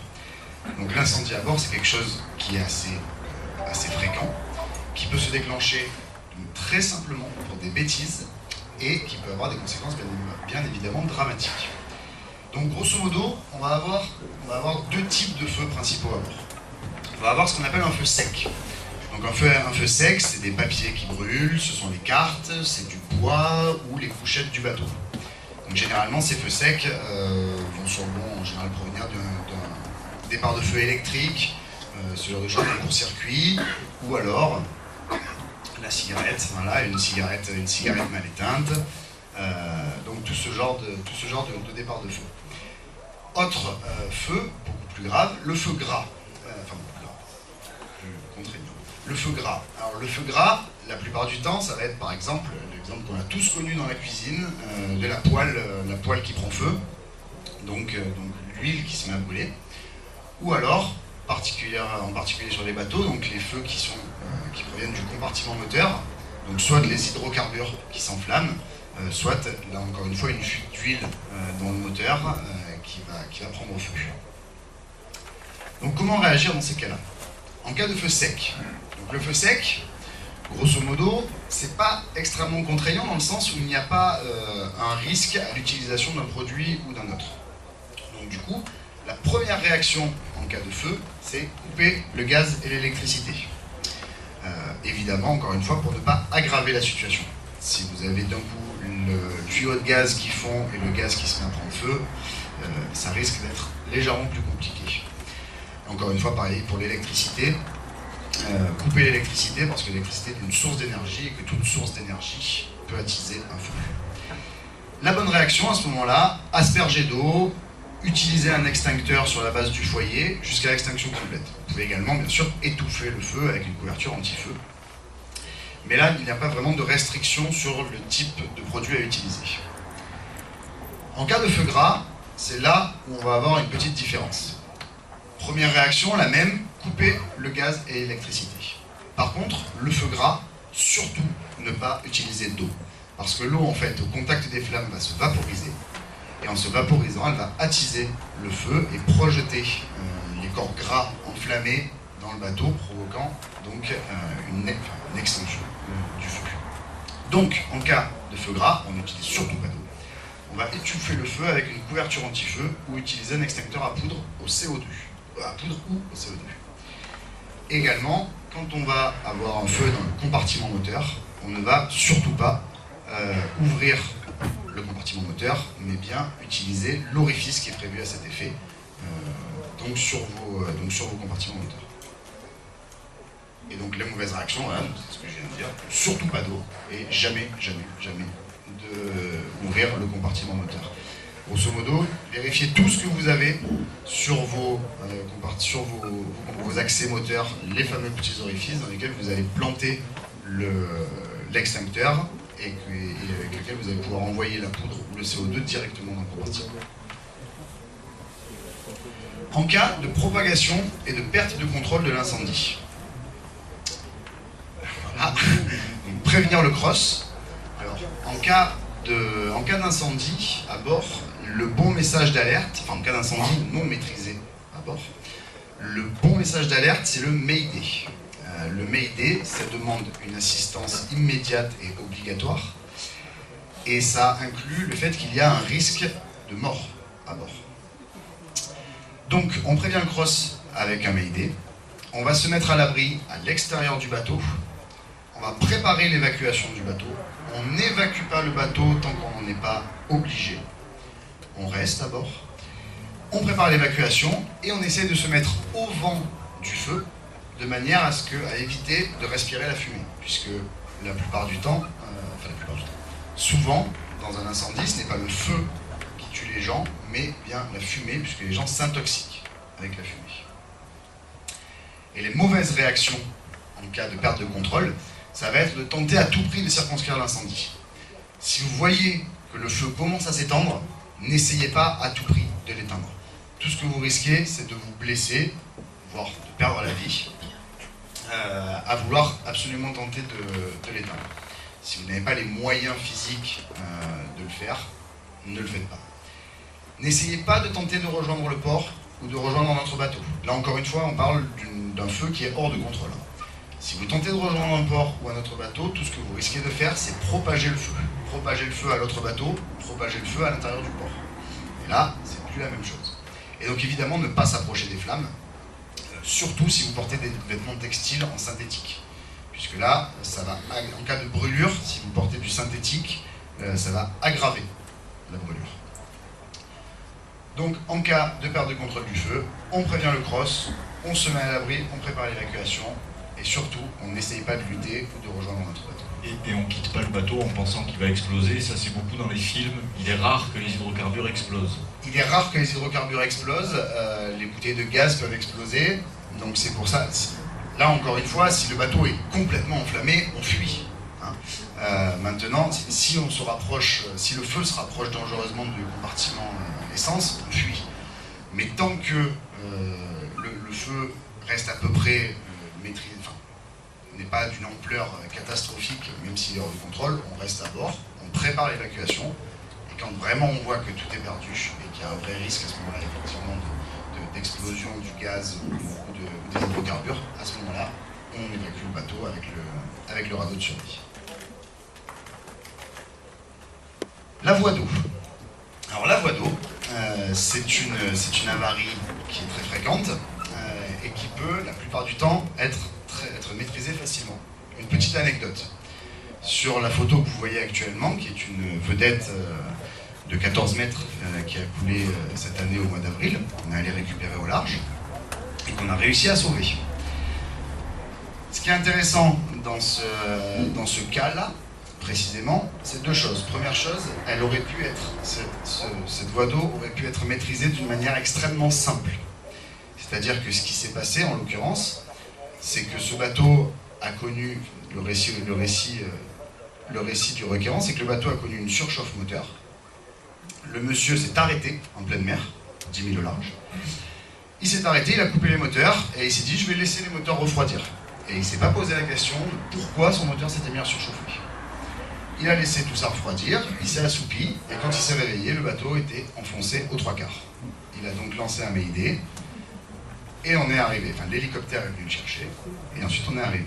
Speaker 1: Donc l'incendie à bord, c'est quelque chose qui est assez fréquent, qui peut se déclencher très simplement pour des bêtises et qui peut avoir des conséquences bien évidemment dramatiques. Donc grosso modo, on va avoir deux types de feux principaux à bord. On va avoir ce qu'on appelle un feu sec. Donc un feu sec, c'est des papiers qui brûlent, ce sont les cartes, c'est du bois ou les couchettes du bateau. Donc généralement, ces feux secs vont en général provenir d'un départ de feu électrique, ce genre de choses, un court-circuit, ou alors la cigarette, voilà, une cigarette mal éteinte. Donc tout ce genre de départ de feu. Autre feu, beaucoup plus grave, le feu gras. Le feu gras. Alors le feu gras, la plupart du temps, ça va être par exemple, l'exemple qu'on a tous connu dans la cuisine, de la poêle qui prend feu, donc l'huile qui se met à brûler. Ou alors, en particulier sur les bateaux, donc les feux qui proviennent du compartiment moteur, donc soit les hydrocarbures qui s'enflamment, soit, là encore une fois, une fuite d'huile dans le moteur qui va prendre feu. Donc comment réagir dans ces cas-là? En cas de feu sec. Donc le feu sec, grosso modo, c'est pas extrêmement contraignant dans le sens où il n'y a pas un risque à l'utilisation d'un produit ou d'un autre. Donc du coup, la première réaction en cas de feu, c'est couper le gaz et l'électricité. Évidemment, encore une fois, pour ne pas aggraver la situation. Si vous avez d'un coup le tuyau de gaz qui fond et le gaz qui se met à prendre feu, ça risque d'être légèrement plus compliqué. Encore une fois, pareil pour l'électricité. Couper l'électricité parce que l'électricité est une source d'énergie et que toute source d'énergie peut attiser un feu. La bonne réaction à ce moment-là, asperger d'eau, utiliser un extincteur sur la base du foyer jusqu'à l'extinction complète. Vous pouvez également, bien sûr, étouffer le feu avec une couverture anti-feu. Mais là, il n'y a pas vraiment de restriction sur le type de produit à utiliser. En cas de feu gras, c'est là où on va avoir une petite différence. Première réaction, la même, couper le gaz et l'électricité. Par contre, le feu gras, surtout ne pas utiliser d'eau. Parce que l'eau, en fait, au contact des flammes, va se vaporiser. Et en se vaporisant, elle va attiser le feu et projeter les corps gras enflammés dans le bateau, provoquant donc une extinction du feu. Donc, en cas de feu gras, on n'utilise surtout pas d'eau. On va étouffer le feu avec une couverture anti-feu ou utiliser un extincteur à poudre au CO2. À poudre ou au CO2. Également, quand on va avoir un feu dans le compartiment moteur, on ne va surtout pas ouvrir le compartiment moteur, mais bien utiliser l'orifice qui est prévu à cet effet donc sur vos compartiments moteurs. Et donc les mauvaises réactions, voilà, c'est ce que je viens de dire, surtout pas d'eau et jamais d'ouvrir le compartiment moteur. Grosso modo, vérifiez tout ce que vous avez sur vos accès moteurs, les fameux petits orifices dans lesquels vous allez planter l'extincteur et avec lequel vous allez pouvoir envoyer la poudre ou le CO2 directement dans le compartiment. En cas de propagation et de perte de contrôle de l'incendie. Voilà. Donc, prévenir le cross. Alors, en cas d'incendie à bord, le bon message d'alerte, enfin en cas d'incendie non maîtrisé à bord, le bon message d'alerte c'est le Mayday. Le Mayday, ça demande une assistance immédiate et obligatoire et ça inclut le fait qu'il y a un risque de mort à bord. Donc on prévient le cross avec un Mayday, on va se mettre à l'abri à l'extérieur du bateau, on va préparer l'évacuation du bateau, on n'évacue pas le bateau tant qu'on n'en est pas obligé, on reste à bord, on prépare l'évacuation et on essaie de se mettre au vent du feu de manière à éviter de respirer la fumée, puisque la plupart du temps, souvent dans un incendie, ce n'est pas le feu qui tue les gens, mais bien la fumée, puisque les gens s'intoxiquent avec la fumée. Et les mauvaises réactions en cas de perte de contrôle, ça va être de tenter à tout prix de circonscrire l'incendie. Si vous voyez que le feu commence à s'étendre, n'essayez pas à tout prix de l'éteindre. Tout ce que vous risquez, c'est de vous blesser, voire de perdre la vie, à vouloir absolument tenter de l'éteindre. Si vous n'avez pas les moyens physiques de le faire, ne le faites pas. N'essayez pas de tenter de rejoindre le port ou de rejoindre notre bateau. Là encore une fois, on parle d'un feu qui est hors de contrôle. Si vous tentez de rejoindre un port ou un autre bateau, tout ce que vous risquez de faire, c'est propager le feu. Propager le feu à l'autre bateau, propager le feu à l'intérieur du port. Et là, c'est plus la même chose. Et donc évidemment, ne pas s'approcher des flammes, surtout si vous portez des vêtements textiles en synthétique. Puisque là, ça va, en cas de brûlure, si vous portez du synthétique, ça va aggraver la brûlure. Donc en cas de perte de contrôle du feu, on prévient le cross, on se met à l'abri, on prépare l'évacuation, et surtout, on n'essaye pas de lutter ou de rejoindre notre bateau.
Speaker 2: Et on ne quitte pas le bateau en pensant qu'il va exploser, ça c'est beaucoup dans les films, il est rare que les hydrocarbures explosent.
Speaker 1: Il est rare que les hydrocarbures explosent, les bouteilles de gaz peuvent exploser, donc c'est pour ça, là encore une fois, si le bateau est complètement enflammé, on fuit. Maintenant, si on se rapproche, si le feu se rapproche dangereusement du compartiment essence, on fuit. Mais tant que le feu reste à peu près maîtrisé, n'est pas d'une ampleur catastrophique, même s'il est hors de contrôle, on reste à bord, on prépare l'évacuation, et quand vraiment on voit que tout est perdu et qu'il y a un vrai risque à ce moment-là, effectivement, d'explosion du gaz ou des hydrocarbures, à ce moment-là, on évacue le bateau avec le radeau de survie. La voie d'eau. Alors la voie d'eau, c'est une avarie qui est très fréquente et qui peut, la plupart du temps, être maîtrisée facilement. Une petite anecdote. Sur la photo que vous voyez actuellement, qui est une vedette de 14 mètres qui a coulé cette année au mois d'avril, on est allé récupérer au large et qu'on a réussi à sauver. Ce qui est intéressant dans ce cas-là, précisément, c'est deux choses. Première chose, elle aurait pu être, cette voie d'eau aurait pu être maîtrisée d'une manière extrêmement simple. C'est-à-dire que ce qui s'est passé, en l'occurrence, c'est que ce bateau a connu, le récit du requérant, c'est que le bateau a connu une surchauffe moteur. Le monsieur s'est arrêté en pleine mer, 10 000 au large. Il s'est arrêté, il a coupé les moteurs et il s'est dit je vais laisser les moteurs refroidir. Et il ne s'est pas posé la question de pourquoi son moteur s'était mis à surchauffer. Il a laissé tout ça refroidir, il s'est assoupi et quand il s'est réveillé, le bateau était enfoncé aux 3/4. Il a donc lancé un Mayday. Et on est arrivé, enfin l'hélicoptère est venu le chercher, et ensuite on est arrivé.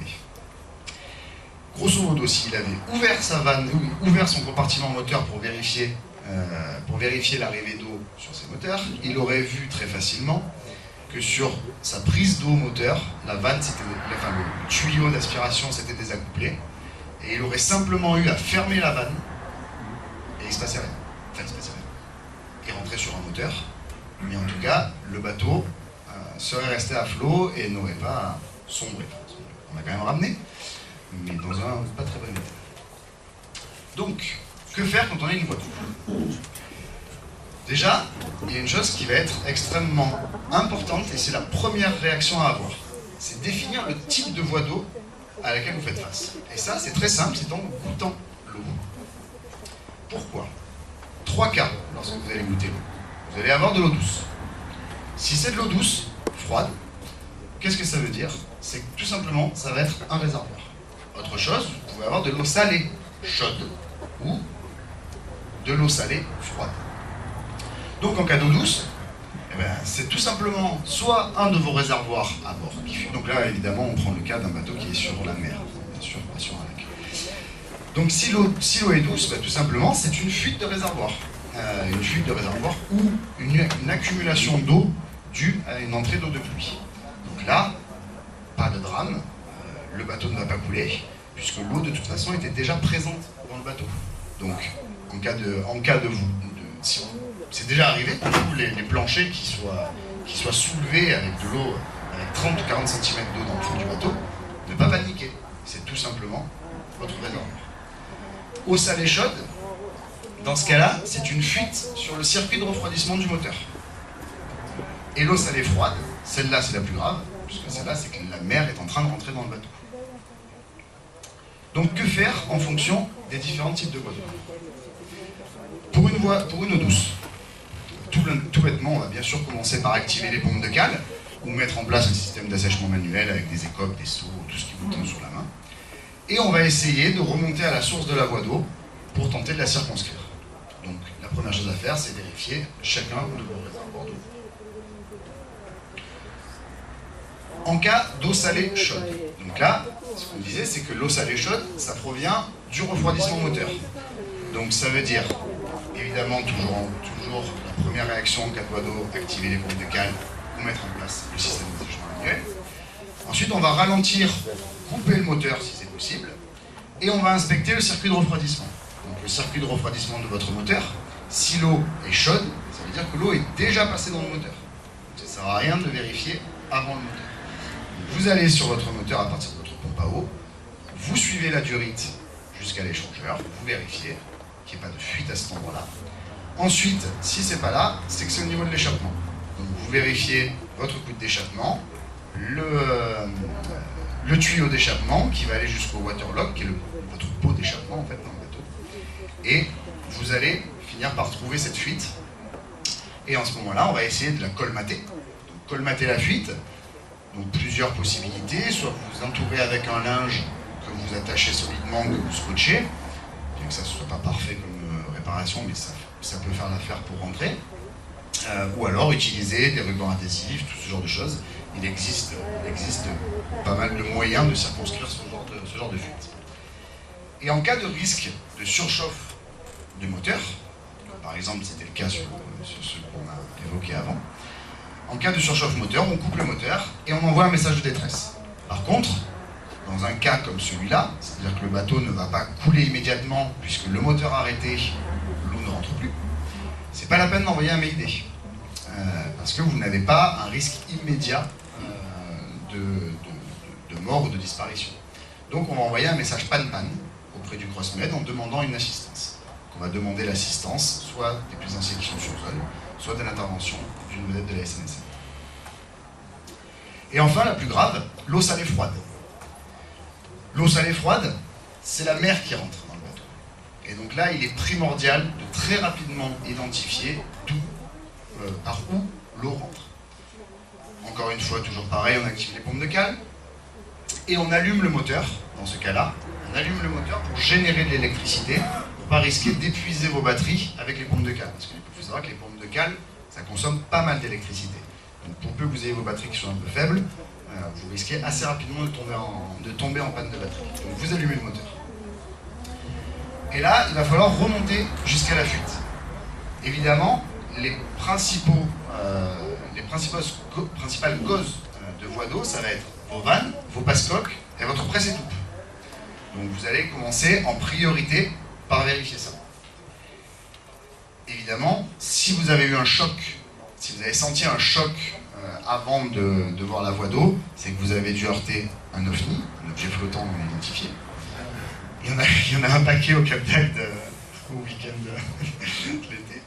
Speaker 1: Grosso modo, s'il avait ouvert sa vanne, ouvert son compartiment moteur pour vérifier l'arrivée d'eau sur ses moteurs, il aurait vu très facilement que sur sa prise d'eau moteur, la vanne, le tuyau d'aspiration s'était désaccouplé, et il aurait simplement eu à fermer la vanne, et il ne se passait rien. Enfin, il ne se passait rien. Il rentrait sur un moteur, mais en tout cas, le bateau serait resté à flot et n'aurait pas sombré. On l'a quand même ramené, mais dans un pas très bon état. Donc, que faire quand on a une voiture? Déjà, il y a une chose qui va être extrêmement importante, et c'est la première réaction à avoir. C'est définir le type de voie d'eau à laquelle vous faites face. Et ça, c'est très simple, c'est en goûtant l'eau. Pourquoi? 3 cas lorsque vous allez goûter l'eau. Vous allez avoir de l'eau douce. Si c'est de l'eau douce, froide, qu'est-ce que ça veut dire? C'est que tout simplement, ça va être un réservoir. Autre chose, vous pouvez avoir de l'eau salée chaude ou de l'eau salée froide. Donc en cas d'eau douce, c'est tout simplement soit un de vos réservoirs à bord qui fuit. Donc là, évidemment, on prend le cas d'un bateau qui est sur la mer, bien sûr, pas sur un lac. Donc si l'eau est douce, tout simplement, c'est une fuite de réservoir. Une fuite de réservoir ou une accumulation d'eau due à une entrée d'eau de pluie. Donc là, pas de drame, le bateau ne va pas couler, puisque l'eau de toute façon était déjà présente dans le bateau. Donc en cas de c'est déjà arrivé pour vous les planchers qui soient soulevés avec de l'eau, avec 30 ou 40 cm d'eau dans le fond du bateau, ne pas paniquer, c'est tout simplement votre réservoir. Eau salée chaude, dans ce cas-là, c'est une fuite sur le circuit de refroidissement du moteur. Et l'eau salée froide, celle-là c'est la plus grave, puisque celle-là c'est que la mer est en train de rentrer dans le bateau. Donc que faire en fonction des différents types de voies d'eau? Pour une eau douce, tout bêtement, on va bien sûr commencer par activer les pompes de cale, ou mettre en place un système d'assèchement manuel avec des écopes, des seaux, tout ce qui vous tombe sous la main. Et on va essayer de remonter à la source de la voie d'eau pour tenter de la circonscrire. Donc la première chose à faire, c'est vérifier chacun de vos réservoirs d'eau. En cas d'eau salée chaude, donc là, ce qu'on disait, c'est que l'eau salée chaude, ça provient du refroidissement moteur. Donc ça veut dire, évidemment, toujours la première réaction en cas de voie d'eau, activer les pompes de cale ou mettre en place le système d'assèchement manuel. Ensuite, on va ralentir, couper le moteur si c'est possible, et on va inspecter le circuit de refroidissement. Donc le circuit de refroidissement de votre moteur, si l'eau est chaude, ça veut dire que l'eau est déjà passée dans le moteur. Donc, ça ne sert à rien de le vérifier avant le moteur. Donc, vous allez sur votre moteur à partir de votre pompe à eau, vous suivez la durite jusqu'à l'échangeur, vous vérifiez qu'il n'y ait pas de fuite à cet endroit-là. Ensuite, si c'est pas là, c'est que c'est au niveau de l'échappement. Donc vous vérifiez votre coude d'échappement, le tuyau d'échappement qui va aller jusqu'au waterlock, qui est votre pot d'échappement en fait dans le bateau. Et vous allez finir par trouver cette fuite. Et en ce moment-là, on va essayer de la colmater. Donc colmater la fuite, donc plusieurs possibilités, soit vous vous entourez avec un linge que vous attachez solidement, que vous scotchez, bien que ça ne soit pas parfait comme réparation, mais ça peut faire l'affaire pour rentrer. Ou alors utiliser des rubans adhésifs, tout ce genre de choses. Il existe pas mal de moyens de circonscrire ce genre de fuite. Et en cas de risque de surchauffe du moteur, par exemple c'était le cas sur ce qu'on a évoqué avant, en cas de surchauffe moteur, on coupe le moteur et on envoie un message de détresse. Par contre, dans un cas comme celui-là, c'est-à-dire que le bateau ne va pas couler immédiatement puisque le moteur arrêté, l'eau ne rentre plus, c'est pas la peine d'envoyer un Mayday. Parce que vous n'avez pas un risque immédiat de mort ou de disparition. Donc on va envoyer un message panne-panne auprès du CrossMed en demandant une assistance. Donc, on va demander l'assistance soit des plus anciens qui sont sur zone, soit de l'intervention d'une vedette de la SNSM. Et enfin, la plus grave, l'eau salée froide. L'eau salée froide, c'est la mer qui rentre dans le bateau. Et donc là, il est primordial de très rapidement identifier par où l'eau rentre. Encore une fois, toujours pareil, on active les pompes de cale et on allume le moteur, dans ce cas-là, on allume le moteur pour générer de l'électricité, pour ne pas risquer d'épuiser vos batteries avec les pompes de cale. Parce qu'il faut savoir que les pompes de cale, ça consomme pas mal d'électricité. Donc, pour peu que vous ayez vos batteries qui sont un peu faibles, vous risquez assez rapidement de tomber en panne de batterie. Donc vous allumez le moteur. Et là, il va falloir remonter jusqu'à la fuite. Évidemment, les principales causes de voie d'eau, ça va être vos vannes, vos passe-coques et votre presse-étoupe. Donc vous allez commencer en priorité par vérifier ça. Évidemment, si vous avez eu un choc, si vous avez senti un choc avant de voir la voie d'eau, c'est que vous avez dû heurter un OVNI, un objet flottant non identifié. Il y en a un paquet au Cap d'Agde au week-end de l'été.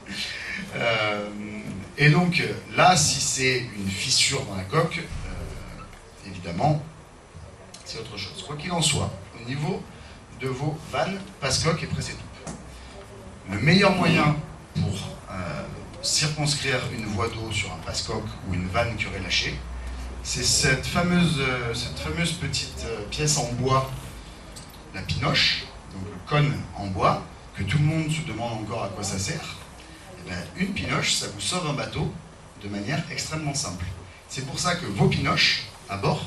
Speaker 1: Et donc là, si c'est une fissure dans la coque, évidemment, c'est autre chose. Quoi qu'il en soit, au niveau de vos vannes, passe-coque et presse-étoupe, le meilleur moyen pour circonscrire une voie d'eau sur un passe-coque ou une vanne qui aurait lâché, c'est cette fameuse petite pièce en bois, la pinoche, donc le cône en bois, que tout le monde se demande encore à quoi ça sert. Et bien, une pinoche, ça vous sauve un bateau de manière extrêmement simple. C'est pour ça que vos pinoches, à bord,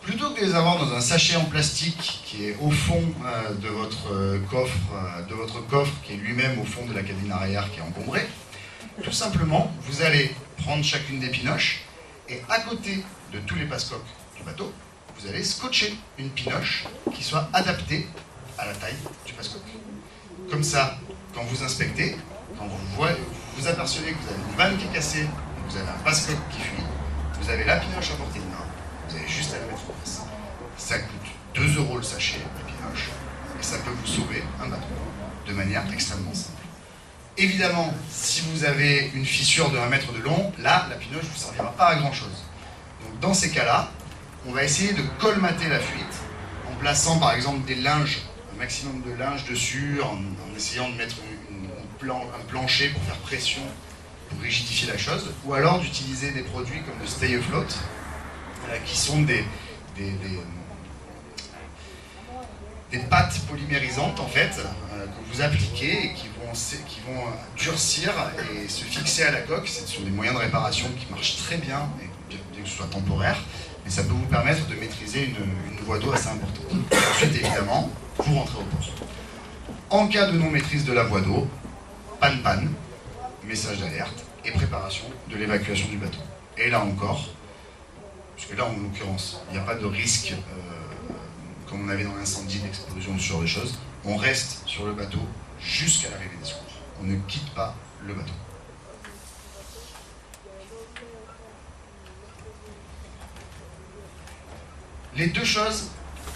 Speaker 1: plutôt que de les avoir dans un sachet en plastique qui est au fond de votre coffre, qui est lui-même au fond de la cabine arrière qui est encombrée, tout simplement, vous allez prendre chacune des pinoches et à côté de tous les passe-coques du bateau, vous allez scotcher une pinoche qui soit adaptée à la taille du passe-coque. Comme ça, quand vous inspectez, quand vous apercevez que vous avez une vanne qui est cassée, vous avez un passe-coque qui fuit, vous avez la pinoche à portée de main, vous avez juste à la mettre en place. Ça coûte 2 € le sachet, la pinoche, et ça peut vous sauver un bateau de manière extrêmement simple. Évidemment, si vous avez une fissure de 1 mètre de long, là, la pinoche ne vous servira pas à grand chose. Donc dans ces cas-là, on va essayer de colmater la fuite en plaçant par exemple des linges, un maximum de linge dessus, en essayant de mettre un plancher pour faire pression, pour rigidifier la chose, ou alors d'utiliser des produits comme le Stay Afloat, qui sont des pâtes polymérisantes en fait, que vous appliquez et qui vont durcir et se fixer à la coque. Ce sont des moyens de réparation qui marchent très bien, et bien que ce soit temporaire, mais ça peut vous permettre de maîtriser une voie d'eau assez importante. Ensuite, évidemment, vous rentrez au port. En cas de non-maîtrise de la voie d'eau, panne, message d'alerte et préparation de l'évacuation du bateau. Et là encore, puisque là en l'occurrence, il n'y a pas de risque comme on avait dans l'incendie, d'explosion, ce genre de choses, on reste sur le bateau jusqu'à l'arrivée des secours. On ne quitte pas le bateau. Les 2 choses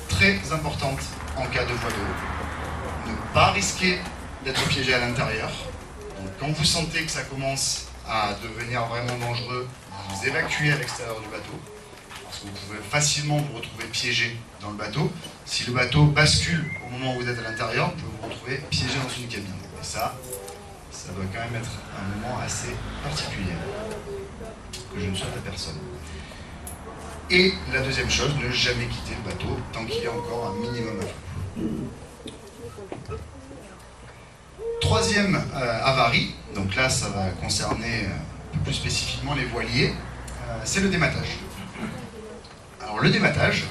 Speaker 1: très importantes en cas de voie d'eau. Ne pas risquer d'être piégé à l'intérieur. Donc, quand vous sentez que ça commence à devenir vraiment dangereux, vous évacuez à l'extérieur du bateau. Parce que vous pouvez facilement vous retrouver piégé dans le bateau. Si le bateau bascule au moment où vous êtes à l'intérieur, vous pouvez vous retrouver piégé dans une cabine. Et ça doit quand même être un moment assez particulier, que je ne souhaite à personne. Et la deuxième chose, ne jamais quitter le bateau tant qu'il y a encore un minimum à flot. Troisième avarie, donc là ça va concerner un peu plus spécifiquement les voiliers, c'est le dématage. Alors le dématage,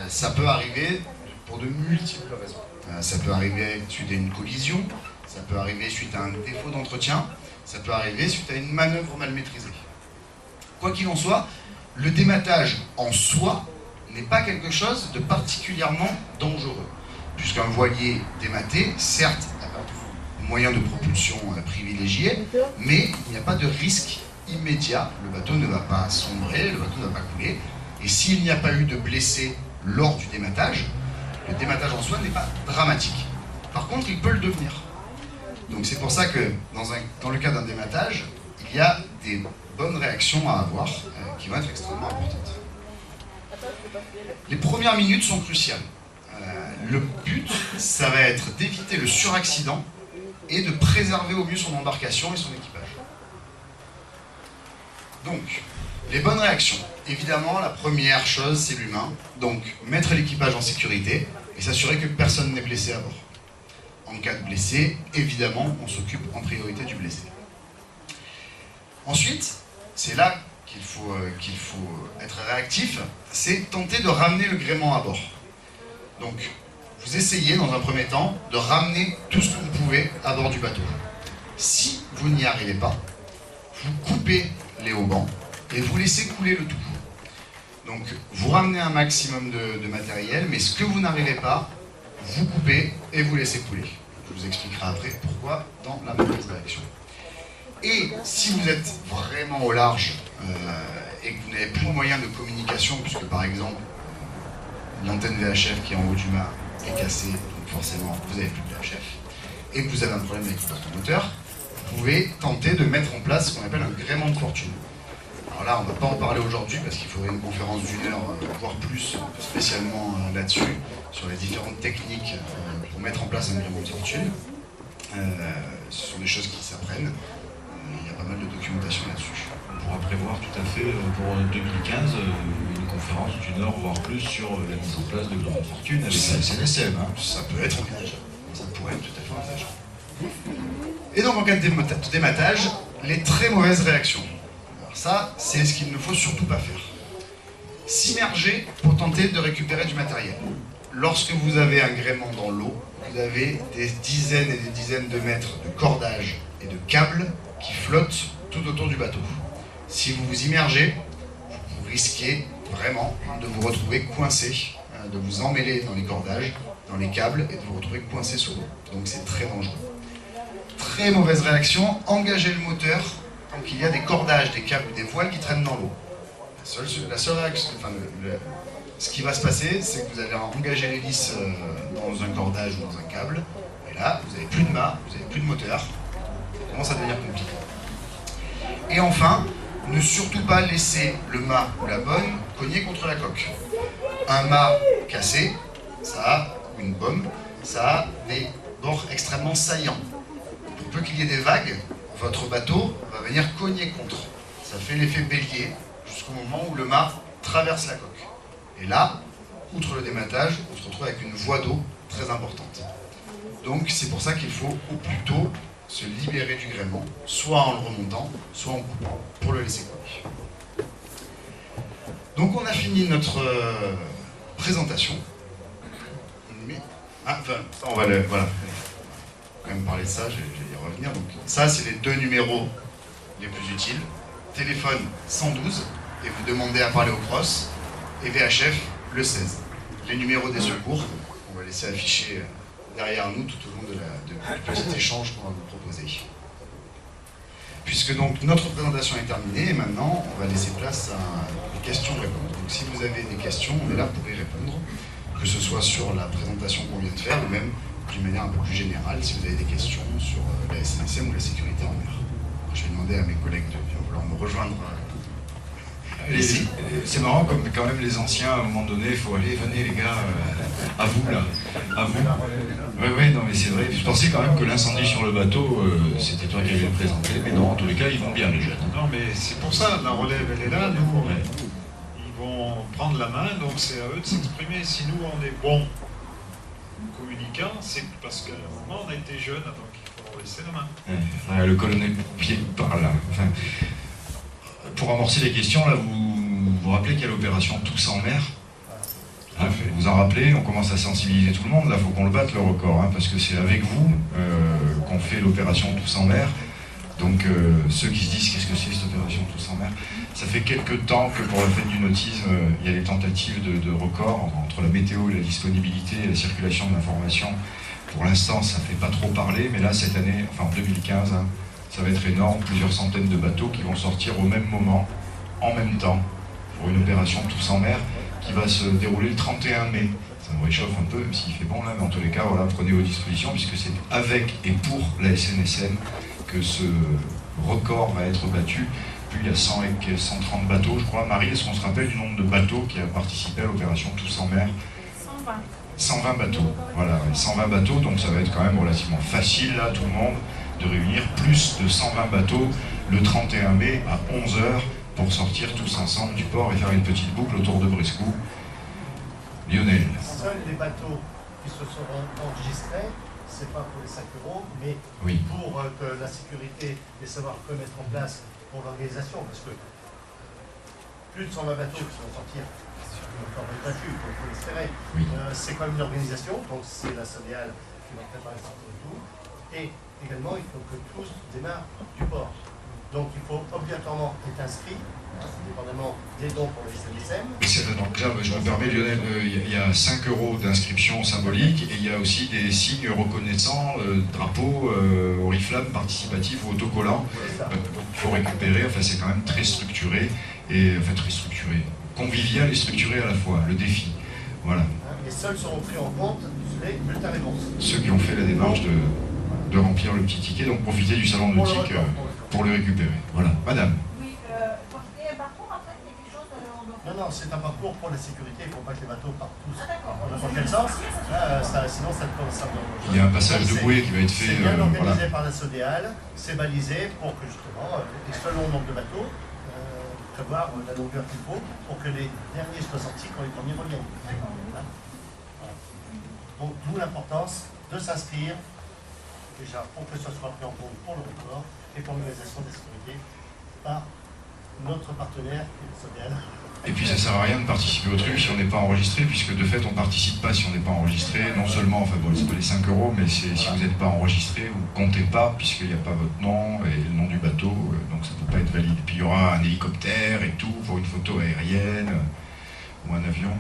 Speaker 1: ça peut arriver pour de multiples raisons. Ça peut arriver suite à une collision, ça peut arriver suite à un défaut d'entretien, ça peut arriver suite à une manœuvre mal maîtrisée. Quoi qu'il en soit, le dématage en soi n'est pas quelque chose de particulièrement dangereux, puisqu'un voilier dématé, certes, n'a pas de moyen de propulsion privilégié, mais il n'y a pas de risque immédiat. Le bateau ne va pas sombrer, le bateau ne va pas couler, et s'il n'y a pas eu de blessés lors du dématage, le dématage en soi n'est pas dramatique. Par contre, il peut le devenir. Donc c'est pour ça que dans le cas d'un dématage, il y a des bonnes réactions à avoir qui vont être extrêmement importantes. Les premières minutes sont cruciales. Le but, ça va être d'éviter le suraccident et de préserver au mieux son embarcation et son équipage. Donc, les bonnes réactions. Évidemment, la première chose, c'est l'humain. Donc, mettre l'équipage en sécurité et s'assurer que personne n'est blessé à bord. En cas de blessé, évidemment, on s'occupe en priorité du blessé. Ensuite, c'est là qu'il faut être réactif, c'est tenter de ramener le gréement à bord. Donc, vous essayez dans un premier temps de ramener tout ce que vous pouvez à bord du bateau. Si vous n'y arrivez pas, vous coupez les haubans et vous laissez couler le tout. Donc, vous ramenez un maximum de matériel, mais ce que vous n'arrivez pas, vous coupez et vous laissez couler. Je vous expliquerai après pourquoi dans la mauvaise réaction. Et si vous êtes vraiment au large et que vous n'avez plus de moyens de communication, puisque par exemple, l'antenne VHF qui est en haut du mât est cassée, donc forcément vous n'avez plus de VHF, et que vous avez un problème avec votre moteur, vous pouvez tenter de mettre en place ce qu'on appelle un gréement de fortune. Alors là, on ne va pas en parler aujourd'hui parce qu'il faudrait une conférence d'1 heure, voire plus, spécialement là-dessus, sur les différentes techniques pour mettre en place un gréement de fortune. Ce sont des choses qui s'apprennent. Il y a pas mal de documentation là-dessus.
Speaker 2: On pourra prévoir tout à fait pour 2015 une conférence d'1 heure, voire plus, sur la mise en place de grandes fortunes avec la SNSM. Hein.
Speaker 1: Ça peut être envisageable. Ça pourrait être tout à fait envisageable. Et donc en cas de dématage, les très mauvaises réactions. Alors ça, c'est ce qu'il ne faut surtout pas faire. S'immerger pour tenter de récupérer du matériel. Lorsque vous avez un gréement dans l'eau, vous avez des dizaines et des dizaines de mètres de cordage et de câbles qui flottent tout autour du bateau. Si vous vous immergez, vous risquez vraiment de vous retrouver coincé, de vous emmêler dans les cordages, dans les câbles et de vous retrouver coincé sous l'eau. Donc c'est très dangereux. Très mauvaise réaction, engagez le moteur tant qu'il y a des cordages, des câbles, des voiles qui traînent dans l'eau. La seule réaction, enfin, ce qui va se passer, c'est que vous allez engager l'hélice dans un cordage ou dans un câble, et là, vous n'avez plus de mât, vous n'avez plus de moteur, ça commence à devenir compliqué. Et enfin, ne surtout pas laisser le mât ou la bonne cogner contre la coque. Un mât cassé, ou une bonne, ça a des bords extrêmement saillants. Pour peu qu'il y ait des vagues, votre bateau va venir cogner contre. Ça fait l'effet bélier jusqu'au moment où le mât traverse la coque. Et là, outre le dématage, on se retrouve avec une voie d'eau très importante. Donc c'est pour ça qu'il faut au plus tôt se libérer du gréement, soit en le remontant, soit en coupant, pour le laisser couler. Donc on a fini notre présentation. On va quand même parler de ça, je vais y revenir. Donc, ça, c'est les 2 numéros les plus utiles. Téléphone 112, et vous demandez à parler au cross, et VHF le 16. Les numéros des secours, on va laisser afficher derrière nous tout au long du petit échange qu'on va vous proposer. Puisque donc notre présentation est terminée, et maintenant on va laisser place à des questions-réponses. Donc si vous avez des questions, on est là pour y répondre, que ce soit sur la présentation qu'on vient de faire, ou même d'une manière un peu plus générale, si vous avez des questions sur la SNSM ou la sécurité en mer. Je vais demander à mes collègues de vouloir me rejoindre.
Speaker 2: C'est marrant, comme quand même les anciens, à un moment donné, il faut aller, venez les gars, à vous là, à vous. Oui, non mais c'est vrai, je pensais quand même que l'incendie sur le bateau, c'était toi qui avais le présenté, mais non, en tous les cas, ils vont bien les jeunes.
Speaker 10: Non mais c'est pour ça, la relève elle est là, nous, ils vont prendre la main, donc c'est à eux de s'exprimer. Si nous on est bons communicants, c'est parce qu'à un moment on a été jeunes, donc il faut leur laisser la main.
Speaker 2: Le colonel Pied par là. Enfin, pour amorcer les questions, là, vous vous rappelez qu'il y a l'opération Tous en mer. Hein, vous vous en rappelez, on commence à sensibiliser tout le monde, là il faut qu'on le batte le record, hein, parce que c'est avec vous qu'on fait l'opération Tous en mer. Donc ceux qui se disent qu'est-ce que c'est cette opération Tous en mer, ça fait quelques temps que pour la fête du nautisme, il y a des tentatives de record entre la météo et la disponibilité et la circulation de l'information. Pour l'instant ça ne fait pas trop parler, mais là cette année, enfin en 2015, hein, ça va être énorme, plusieurs centaines de bateaux qui vont sortir au même moment, en même temps, pour une opération Tous en mer qui va se dérouler le 31 mai. Ça me réchauffe un peu, même s'il fait bon là, mais en tous les cas, voilà, prenez vos dispositions, puisque c'est avec et pour la SNSM que ce record va être battu. Puis il y a 130 bateaux, je crois. Marie, est-ce qu'on se rappelle du nombre de bateaux qui a participé à l'opération Tous en mer ? 120 bateaux, voilà, 120 bateaux, donc ça va être quand même relativement facile, là, tout le monde, de réunir plus de 120 bateaux le 31 mai à 11h pour sortir tous ensemble du port et faire une petite boucle autour de Brescou. Lionel.
Speaker 3: Seuls les bateaux qui se seront enregistrés, c'est pas pour les 5 €, mais
Speaker 2: oui,
Speaker 3: pour que la sécurité et savoir quoi mettre en place pour l'organisation, parce que plus de 120 bateaux qui vont sortir sur le port de Tachu, il faut l'espérer.
Speaker 2: Oui.
Speaker 3: C'est quand même une organisation, donc c'est la SODEAL qui va préparer ça pour tout. Et également, il faut que tous démarrent du port. Donc il faut obligatoirement être inscrit, dépendamment des dons pour le SNSM.
Speaker 2: Donc là, je me permets, Lionel, il y a 5 € d'inscription symbolique et il y a aussi des signes reconnaissants, drapeaux, oriflammes, participatifs ou autocollants. Il faut récupérer, enfin c'est quand même très structuré, et enfin très structuré, convivial et structuré à la fois, le défi. Voilà.
Speaker 3: Les seuls seront pris en compte les bulletins réponses.
Speaker 2: Ceux qui ont fait la démarche de remplir le petit ticket, donc profiter du salon nautique pour le récupérer. Voilà. Madame.
Speaker 5: Oui, et un parcours après, il y a quelque chose
Speaker 3: Non, c'est un parcours pour la sécurité, il ne faut pas que les bateaux partent tous
Speaker 5: d'accord.
Speaker 3: dans quel sens. Sinon ça te
Speaker 2: Il y a un passage de bouée qui va être fait.
Speaker 3: C'est bien organisé par la SODEAL, c'est balisé pour que justement, et selon le nombre de bateaux, prévoir la longueur qu'il faut pour que les derniers soient sortis quand les premiers reviennent. Voilà. Donc d'où l'importance de s'inscrire, déjà pour que ce soit pris en compte pour le report et pour l'organisation de la sécurité par notre partenaire, qui est la SODEAL.
Speaker 2: Et puis ça sert à rien de participer au truc si on n'est pas enregistré, puisque de fait on ne participe pas si on n'est pas enregistré. Non seulement, enfin bon, c'est pas les 5 €, mais si vous n'êtes pas enregistré, vous ne comptez pas, puisqu'il n'y a pas votre nom et le nom du bateau, donc ça ne peut pas être valide. Puis il y aura un hélicoptère et tout, pour une photo aérienne, ou un avion,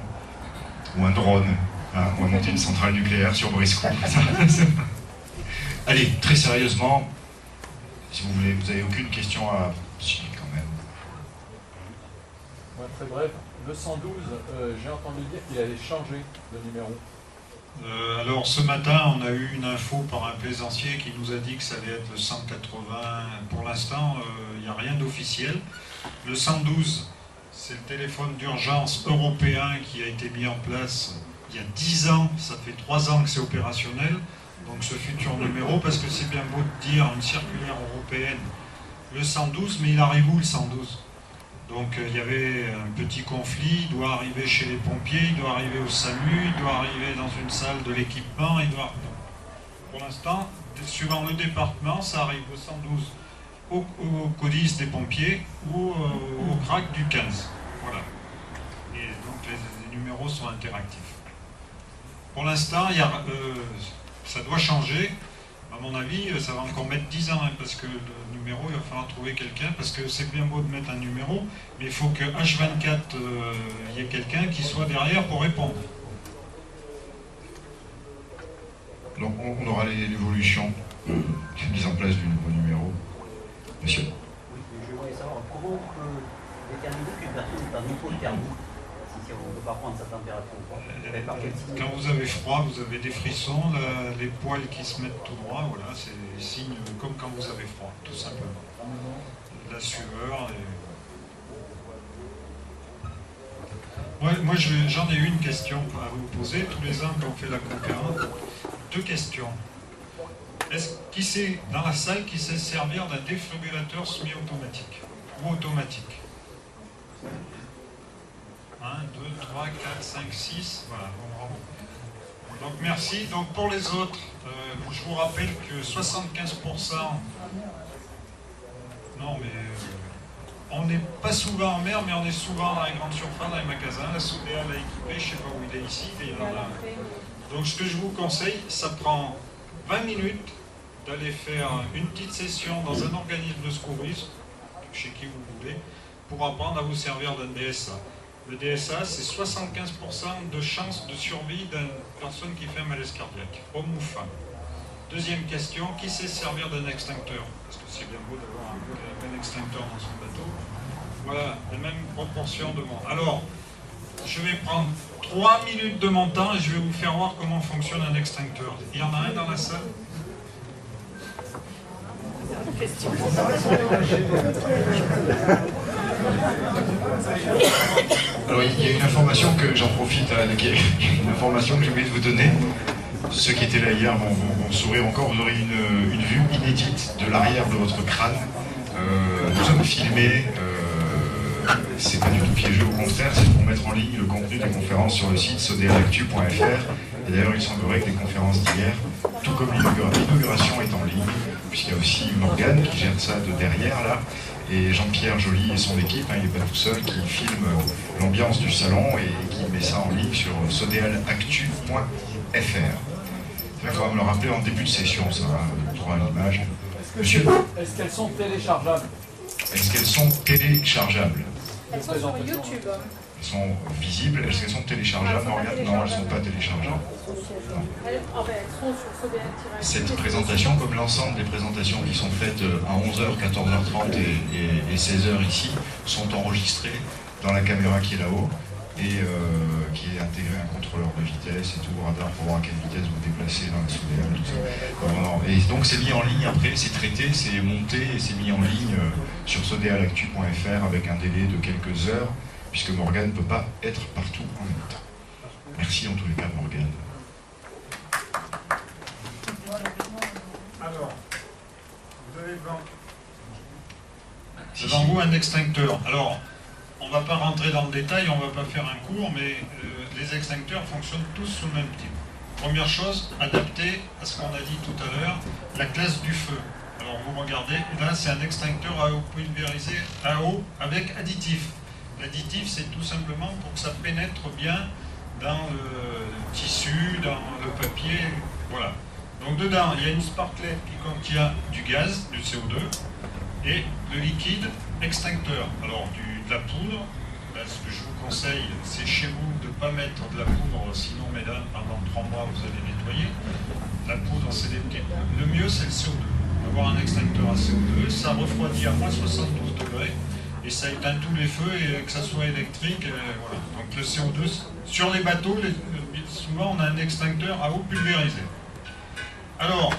Speaker 2: ou un drone. Hein, on va monter une centrale nucléaire sur Briscoe. Allez, très sérieusement, si vous voulez, vous n'avez aucune question à... Si, quand même.
Speaker 7: Ouais, très bref, le 112, j'ai entendu dire qu'il allait changer de numéro.
Speaker 10: Alors ce matin, on a eu une info par un plaisancier qui nous a dit que ça allait être le 180. Pour l'instant, il n'y a rien d'officiel. Le 112, c'est le téléphone d'urgence européen qui a été mis en place il y a 10 ans. Ça fait 3 ans que c'est opérationnel. Donc ce futur numéro, parce que c'est bien beau de dire une circulaire européenne, le 112, mais il arrive où le 112 ? Donc il y avait un petit conflit, il doit arriver chez les pompiers, il doit arriver au SAMU, il doit arriver dans une salle de l'équipement, Pour l'instant, suivant le département, ça arrive au 112, au CODIS des pompiers ou au CRAC du 15. Voilà. Et donc les numéros sont interactifs. Pour l'instant, ça doit changer. À mon avis, ça va encore mettre 10 ans, hein, parce que le numéro, il va falloir trouver quelqu'un, parce que c'est bien beau de mettre un numéro, mais il faut que H24, il y ait quelqu'un qui soit derrière pour répondre.
Speaker 2: Donc on aura l'évolution de mise en place du nouveau numéro. Monsieur.
Speaker 11: Oui, je voulais savoir comment on peut déterminer qu'une personne est en hypothermie, si on ne peut pas prendre sa température ou pas. Par quel signe ?
Speaker 10: Quand vous avez froid, vous avez des frissons, les poils qui se mettent tout droit, voilà, c'est des signes comme quand vous avez froid, tout simplement. La sueur. Moi j'en ai une question à vous poser. Tous les ans, quand on fait la conférence, 2 questions. Qui sait, dans la salle, qui sait servir d'un défibrillateur semi-automatique ou automatique ? 1, 2, 3, 4, 5, 6, voilà, bon, bravo. Donc merci. Donc pour les autres, je vous rappelle que 75%... Non mais... on n'est pas souvent en mer, mais on est souvent dans les grandes surfaces, dans les magasins. La SODEAL l'a équipé, je ne sais pas où il est ici, mais il y en a. Donc ce que je vous conseille, ça prend 20 minutes d'aller faire une petite session dans un organisme de secourisme, chez qui vous voulez, pour apprendre à vous servir d'un DSA. Le DSA, c'est 75% de chance de survie d'une personne qui fait un malaise cardiaque, homme ou femme. Deuxième question, qui sait servir d'un extincteur? Parce que c'est bien beau d'avoir un extincteur dans son bateau. Voilà, la même proportion de monde. Alors, je vais prendre 3 minutes de mon temps et je vais vous faire voir comment fonctionne un extincteur. Il y en a un dans la salle?
Speaker 2: Alors il y a une information que j'en profite, une information que j'ai oublié de vous donner. Ceux qui étaient là hier vont sourire encore, vous aurez une vue inédite de l'arrière de votre crâne. Nous sommes filmés, c'est pas du tout piégeux, au contraire, c'est pour mettre en ligne le contenu des conférences sur le site sodealactu.fr. Et d'ailleurs il semblerait que les conférences d'hier, tout comme l'inauguration est en ligne, puisqu'il y a aussi Morgane qui gère ça de derrière là. Et Jean-Pierre Joly et son équipe, il n'est pas tout seul, qui filme l'ambiance du salon et qui met ça en ligne sur sodealactu.fr. Il faudra me le rappeler en début de session, ça va, on trouvera l'image.
Speaker 7: Est-ce qu'elles sont téléchargeables?
Speaker 2: Est-ce qu'elles sont téléchargeables?
Speaker 5: Elles sont sur YouTube.
Speaker 2: Elles sont visibles. Est-ce qu'elles sont téléchargeables? Non, elles ne sont pas téléchargeables.
Speaker 5: Elles sont sur Sodéal.
Speaker 2: Cette présentation, comme l'ensemble des présentations qui sont faites à 11h, 14h30 et 16h ici, sont enregistrées dans la caméra qui est là-haut et qui est intégré un contrôleur de vitesse et tout, radar pour voir à quelle vitesse vous déplacez dans la Sodéal, tout ça. Et donc c'est mis en ligne après, c'est traité, c'est monté et c'est mis en ligne sur sodealactu.fr avec un délai de quelques heures, puisque Morgane ne peut pas être partout en même temps. Merci en tous les cas, Morgane.
Speaker 10: Alors, vous avez devant vous un extincteur. Alors, on ne va pas rentrer dans le détail, on ne va pas faire un cours, mais les extincteurs fonctionnent tous sous le même type. Première chose, adapté à ce qu'on a dit tout à l'heure, la classe du feu. Alors vous regardez, là c'est un extincteur à eau pulvérisé à eau avec additif. L'additif, c'est tout simplement pour que ça pénètre bien dans le tissu, dans le papier, voilà. Donc dedans, il y a une sparklette qui contient du gaz, du CO2, et le liquide extincteur. Alors de la poudre, là, ce que je vous conseille, c'est chez vous de ne pas mettre de la poudre, sinon mesdames, pendant 3 mois vous allez nettoyer. La poudre, c'est des petits... Le mieux, c'est le CO2. Avoir un extincteur à CO2, ça refroidit à moins 72 degrés. Et ça éteint tous les feux, et que ça soit électrique, voilà. Donc le CO2, sur les bateaux, souvent on a un extincteur à eau pulvérisée. Alors,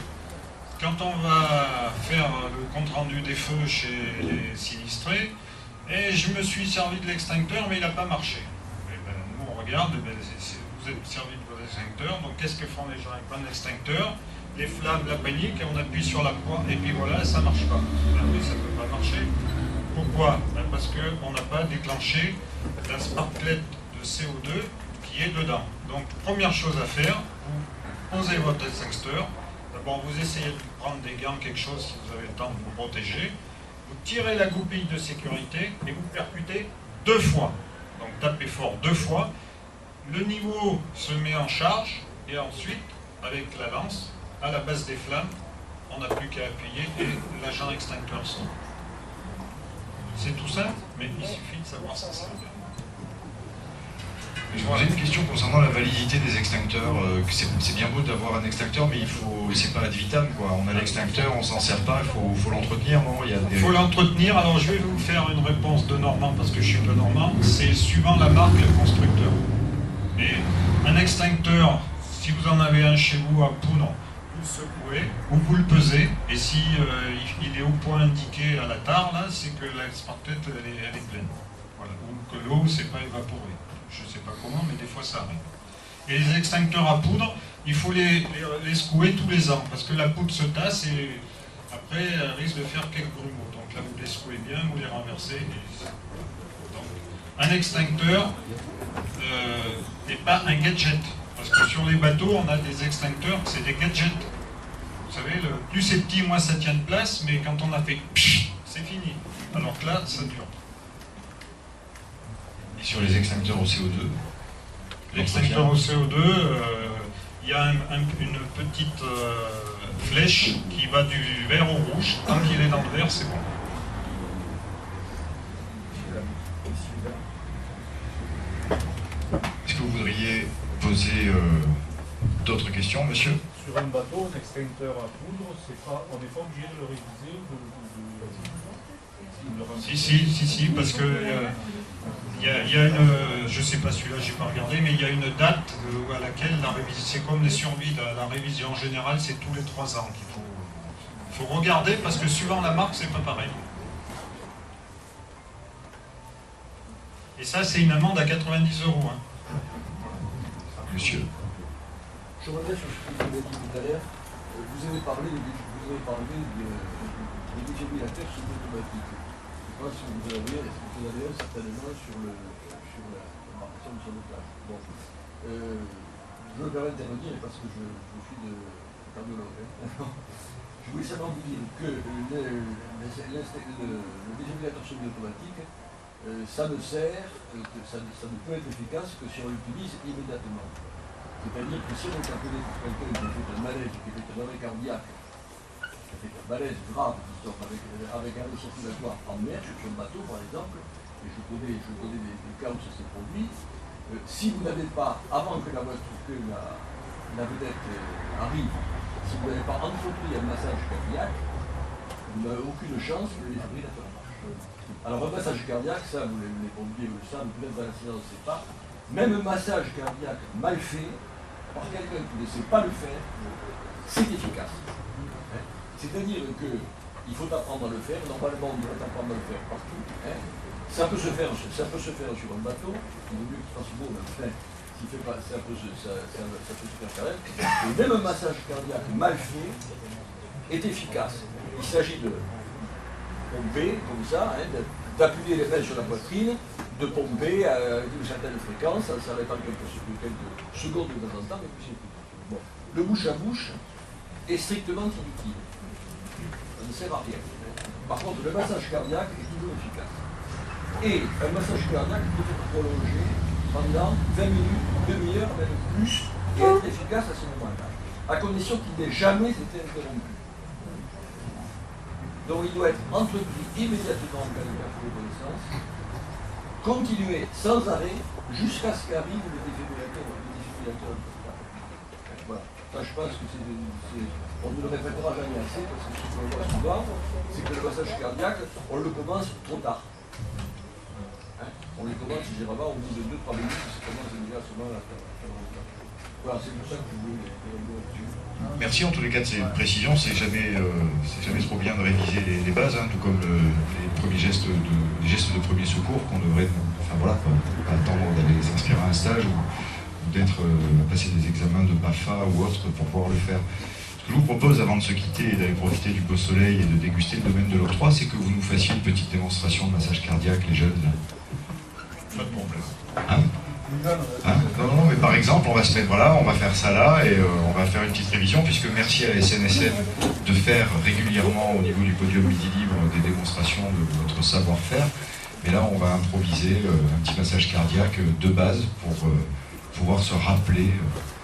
Speaker 10: quand on va faire le compte-rendu des feux chez les sinistrés, et je me suis servi de l'extincteur, mais il n'a pas marché. Et ben, nous on regarde, vous êtes servi de vos extincteurs, donc qu'est-ce que font les gens avec un extincteur? Les flammes, la panique, et on appuie sur la croix, et puis voilà, ça ne marche pas. Ben oui, ça ne peut pas marcher. Pourquoi? Parce qu'on n'a pas déclenché la sparklette de CO2 qui est dedans. Donc, première chose à faire, vous posez votre extincteur. D'abord, vous essayez de prendre des gants, quelque chose, si vous avez le temps de vous protéger. Vous tirez la goupille de sécurité et vous percutez 2 fois. Donc, tapez fort 2 fois. Le niveau se met en charge et ensuite, avec la lance, à la base des flammes, on n'a plus qu'à appuyer et l'agent extincteur sort. C'est tout simple, mais il suffit de savoir ça.
Speaker 2: Je vous posais une question concernant la validité des extincteurs. C'est bien beau d'avoir un extincteur, mais c'est pas ad vitam, quoi. On a l'extincteur, on s'en sert pas, il faut l'entretenir, non?
Speaker 10: Il faut l'entretenir. Alors je vais vous faire une réponse de Normand, parce que je suis pas Normand. C'est suivant la marque et le constructeur. Et un extincteur, si vous en avez un chez vous à poudre, vous le secouez ou vous le pesez, et si il est au point indiqué à la tare, là, c'est que la sparklette elle est pleine. Voilà. Ou que l'eau ne s'est pas évaporée. Je ne sais pas comment, mais des fois ça arrive. Et les extincteurs à poudre, il faut les secouer tous les ans, parce que la poudre se tasse et après elle risque de faire quelques grumeaux. Donc là vous les secouez bien, vous les renversez. Donc, un extincteur n'est pas un gadget. Parce que sur les bateaux, on a des extincteurs, c'est des gadgets. Vous savez, plus c'est petit, moins ça tient de place, mais quand on a fait psh, c'est fini. Alors que là, ça dure.
Speaker 2: Et sur les extincteurs au CO2?
Speaker 10: L'extincteur au CO2, il y a une petite flèche qui va du vert au rouge. Tant qu'il est dans le vert, c'est bon.
Speaker 2: Est-ce que vous voudriez poser d'autres questions, monsieur?
Speaker 4: Sur un bateau, un extincteur à poudre, on n'est pas obligé de le réviser,
Speaker 10: Si, parce que il y a une, je sais pas celui-là, j'ai pas regardé, mais il y a une date à laquelle la révision, c'est comme les survies, la révision en général, c'est tous les 3 ans qu'il faut regarder, parce que suivant la marque, c'est pas pareil. Et ça, c'est une amende à 90 €. Hein.
Speaker 2: Monsieur.
Speaker 12: Je reviens sur ce que vous avez dit tout à l'heure. Vous avez parlé des défibrillateurs semi-automatiques. Je pense que vous avez un certainement sur l'embarcation de sauvetage. Bon. Je me permets d'intervenir parce que je suis de cardiologue. Je voulais simplement vous dire que le défibrillateur semi-automatique, ça ne sert, ça ne peut être efficace que si on l'utilise immédiatement. C'est-à-dire que si on est appelé pour quelqu'un qui a fait un malaise, qui a fait un arrêt cardiaque, qui a fait un malaise grave, disons, avec un arrêt circulatoire en mer, sur son bateau par exemple, et je connais des cas où ça s'est produit, si vous n'avez pas, avant que la vedette arrive, si vous n'avez pas entrepris un massage cardiaque, vous n'avez aucune chance que le défibrillateur marche. Alors un massage cardiaque, ça vous les pompiers vous le savent, peut-être dans la séance, on ne sait pas, même un massage cardiaque mal fait, par quelqu'un qui ne sait pas le faire, c'est efficace. C'est-à-dire qu'il faut apprendre à le faire, normalement on doit apprendre à le faire partout. Ça peut se faire sur un bateau, il vaut mieux qu'il fasse beau, mais enfin, s'il fait pas, ça peut se faire quand même. Et même un massage cardiaque mal fait est efficace. Il s'agit de pomper comme ça, d'appuyer les mains sur la poitrine, de pomper à une certaine fréquence, ça s'arrêtant quelques secondes de temps en temps, et puis c'est tout. Bon. Le bouche à bouche est strictement inutile. Ça ne sert à rien. Par contre, le massage cardiaque est toujours efficace. Et un massage cardiaque peut être prolongé pendant 20 minutes, demi-heure, même plus, et être efficace à ce moment-là, à condition qu'il n'ait jamais été interrompu. Donc il doit être entrepris immédiatement en cas de perte de connaissance, continuer sans arrêt jusqu'à ce qu'arrive le défibrillateur. Voilà. Ça, je pense que on ne le répétera jamais assez, parce que ce qu'on voit souvent, c'est que le massage cardiaque, on le commence trop tard. On les commence généralement au bout de 2-3 minutes, ça commence déjà souvent à faire. Voilà, c'est pour ça que je voulais là-dessus.
Speaker 2: Merci en tous les cas de ces précisions, c'est jamais trop bien de réviser les bases, tout comme les premiers gestes de premier secours qu'on devrait, pas attendre d'aller s'inscrire à un stage ou d'être passer des examens de BAFA ou autres pour pouvoir le faire. Ce que je vous propose avant de se quitter et d'aller profiter du beau soleil et de déguster le domaine de l'octroi, c'est que vous nous fassiez une petite démonstration de massage cardiaque, les jeunes.
Speaker 10: Pas de problème.
Speaker 2: Non, mais par exemple, on va se mettre on va faire ça là et on va faire une petite révision, puisque merci à la SNSM de faire régulièrement au niveau du podium Midi Libre des démonstrations de votre savoir-faire. Mais là, on va improviser un petit massage cardiaque de base pour pouvoir se rappeler.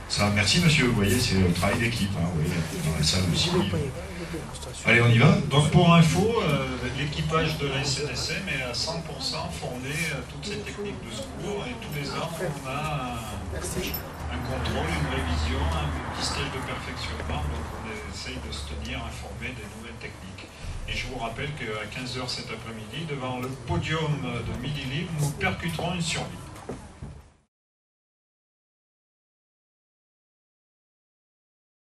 Speaker 2: Ça, merci monsieur, vous voyez, c'est le travail d'équipe, dans la salle aussi. Allez, on y va.
Speaker 10: Donc pour info, l'équipage de la SNSM est à 100% formé à toutes ces techniques de secours, et tous les ans on a un contrôle, une révision, un petit stage de perfectionnement, donc on essaye de se tenir informé des nouvelles techniques. Et je vous rappelle qu'à 15h cet après-midi, devant le podium de Midi Libre, nous percuterons une survie.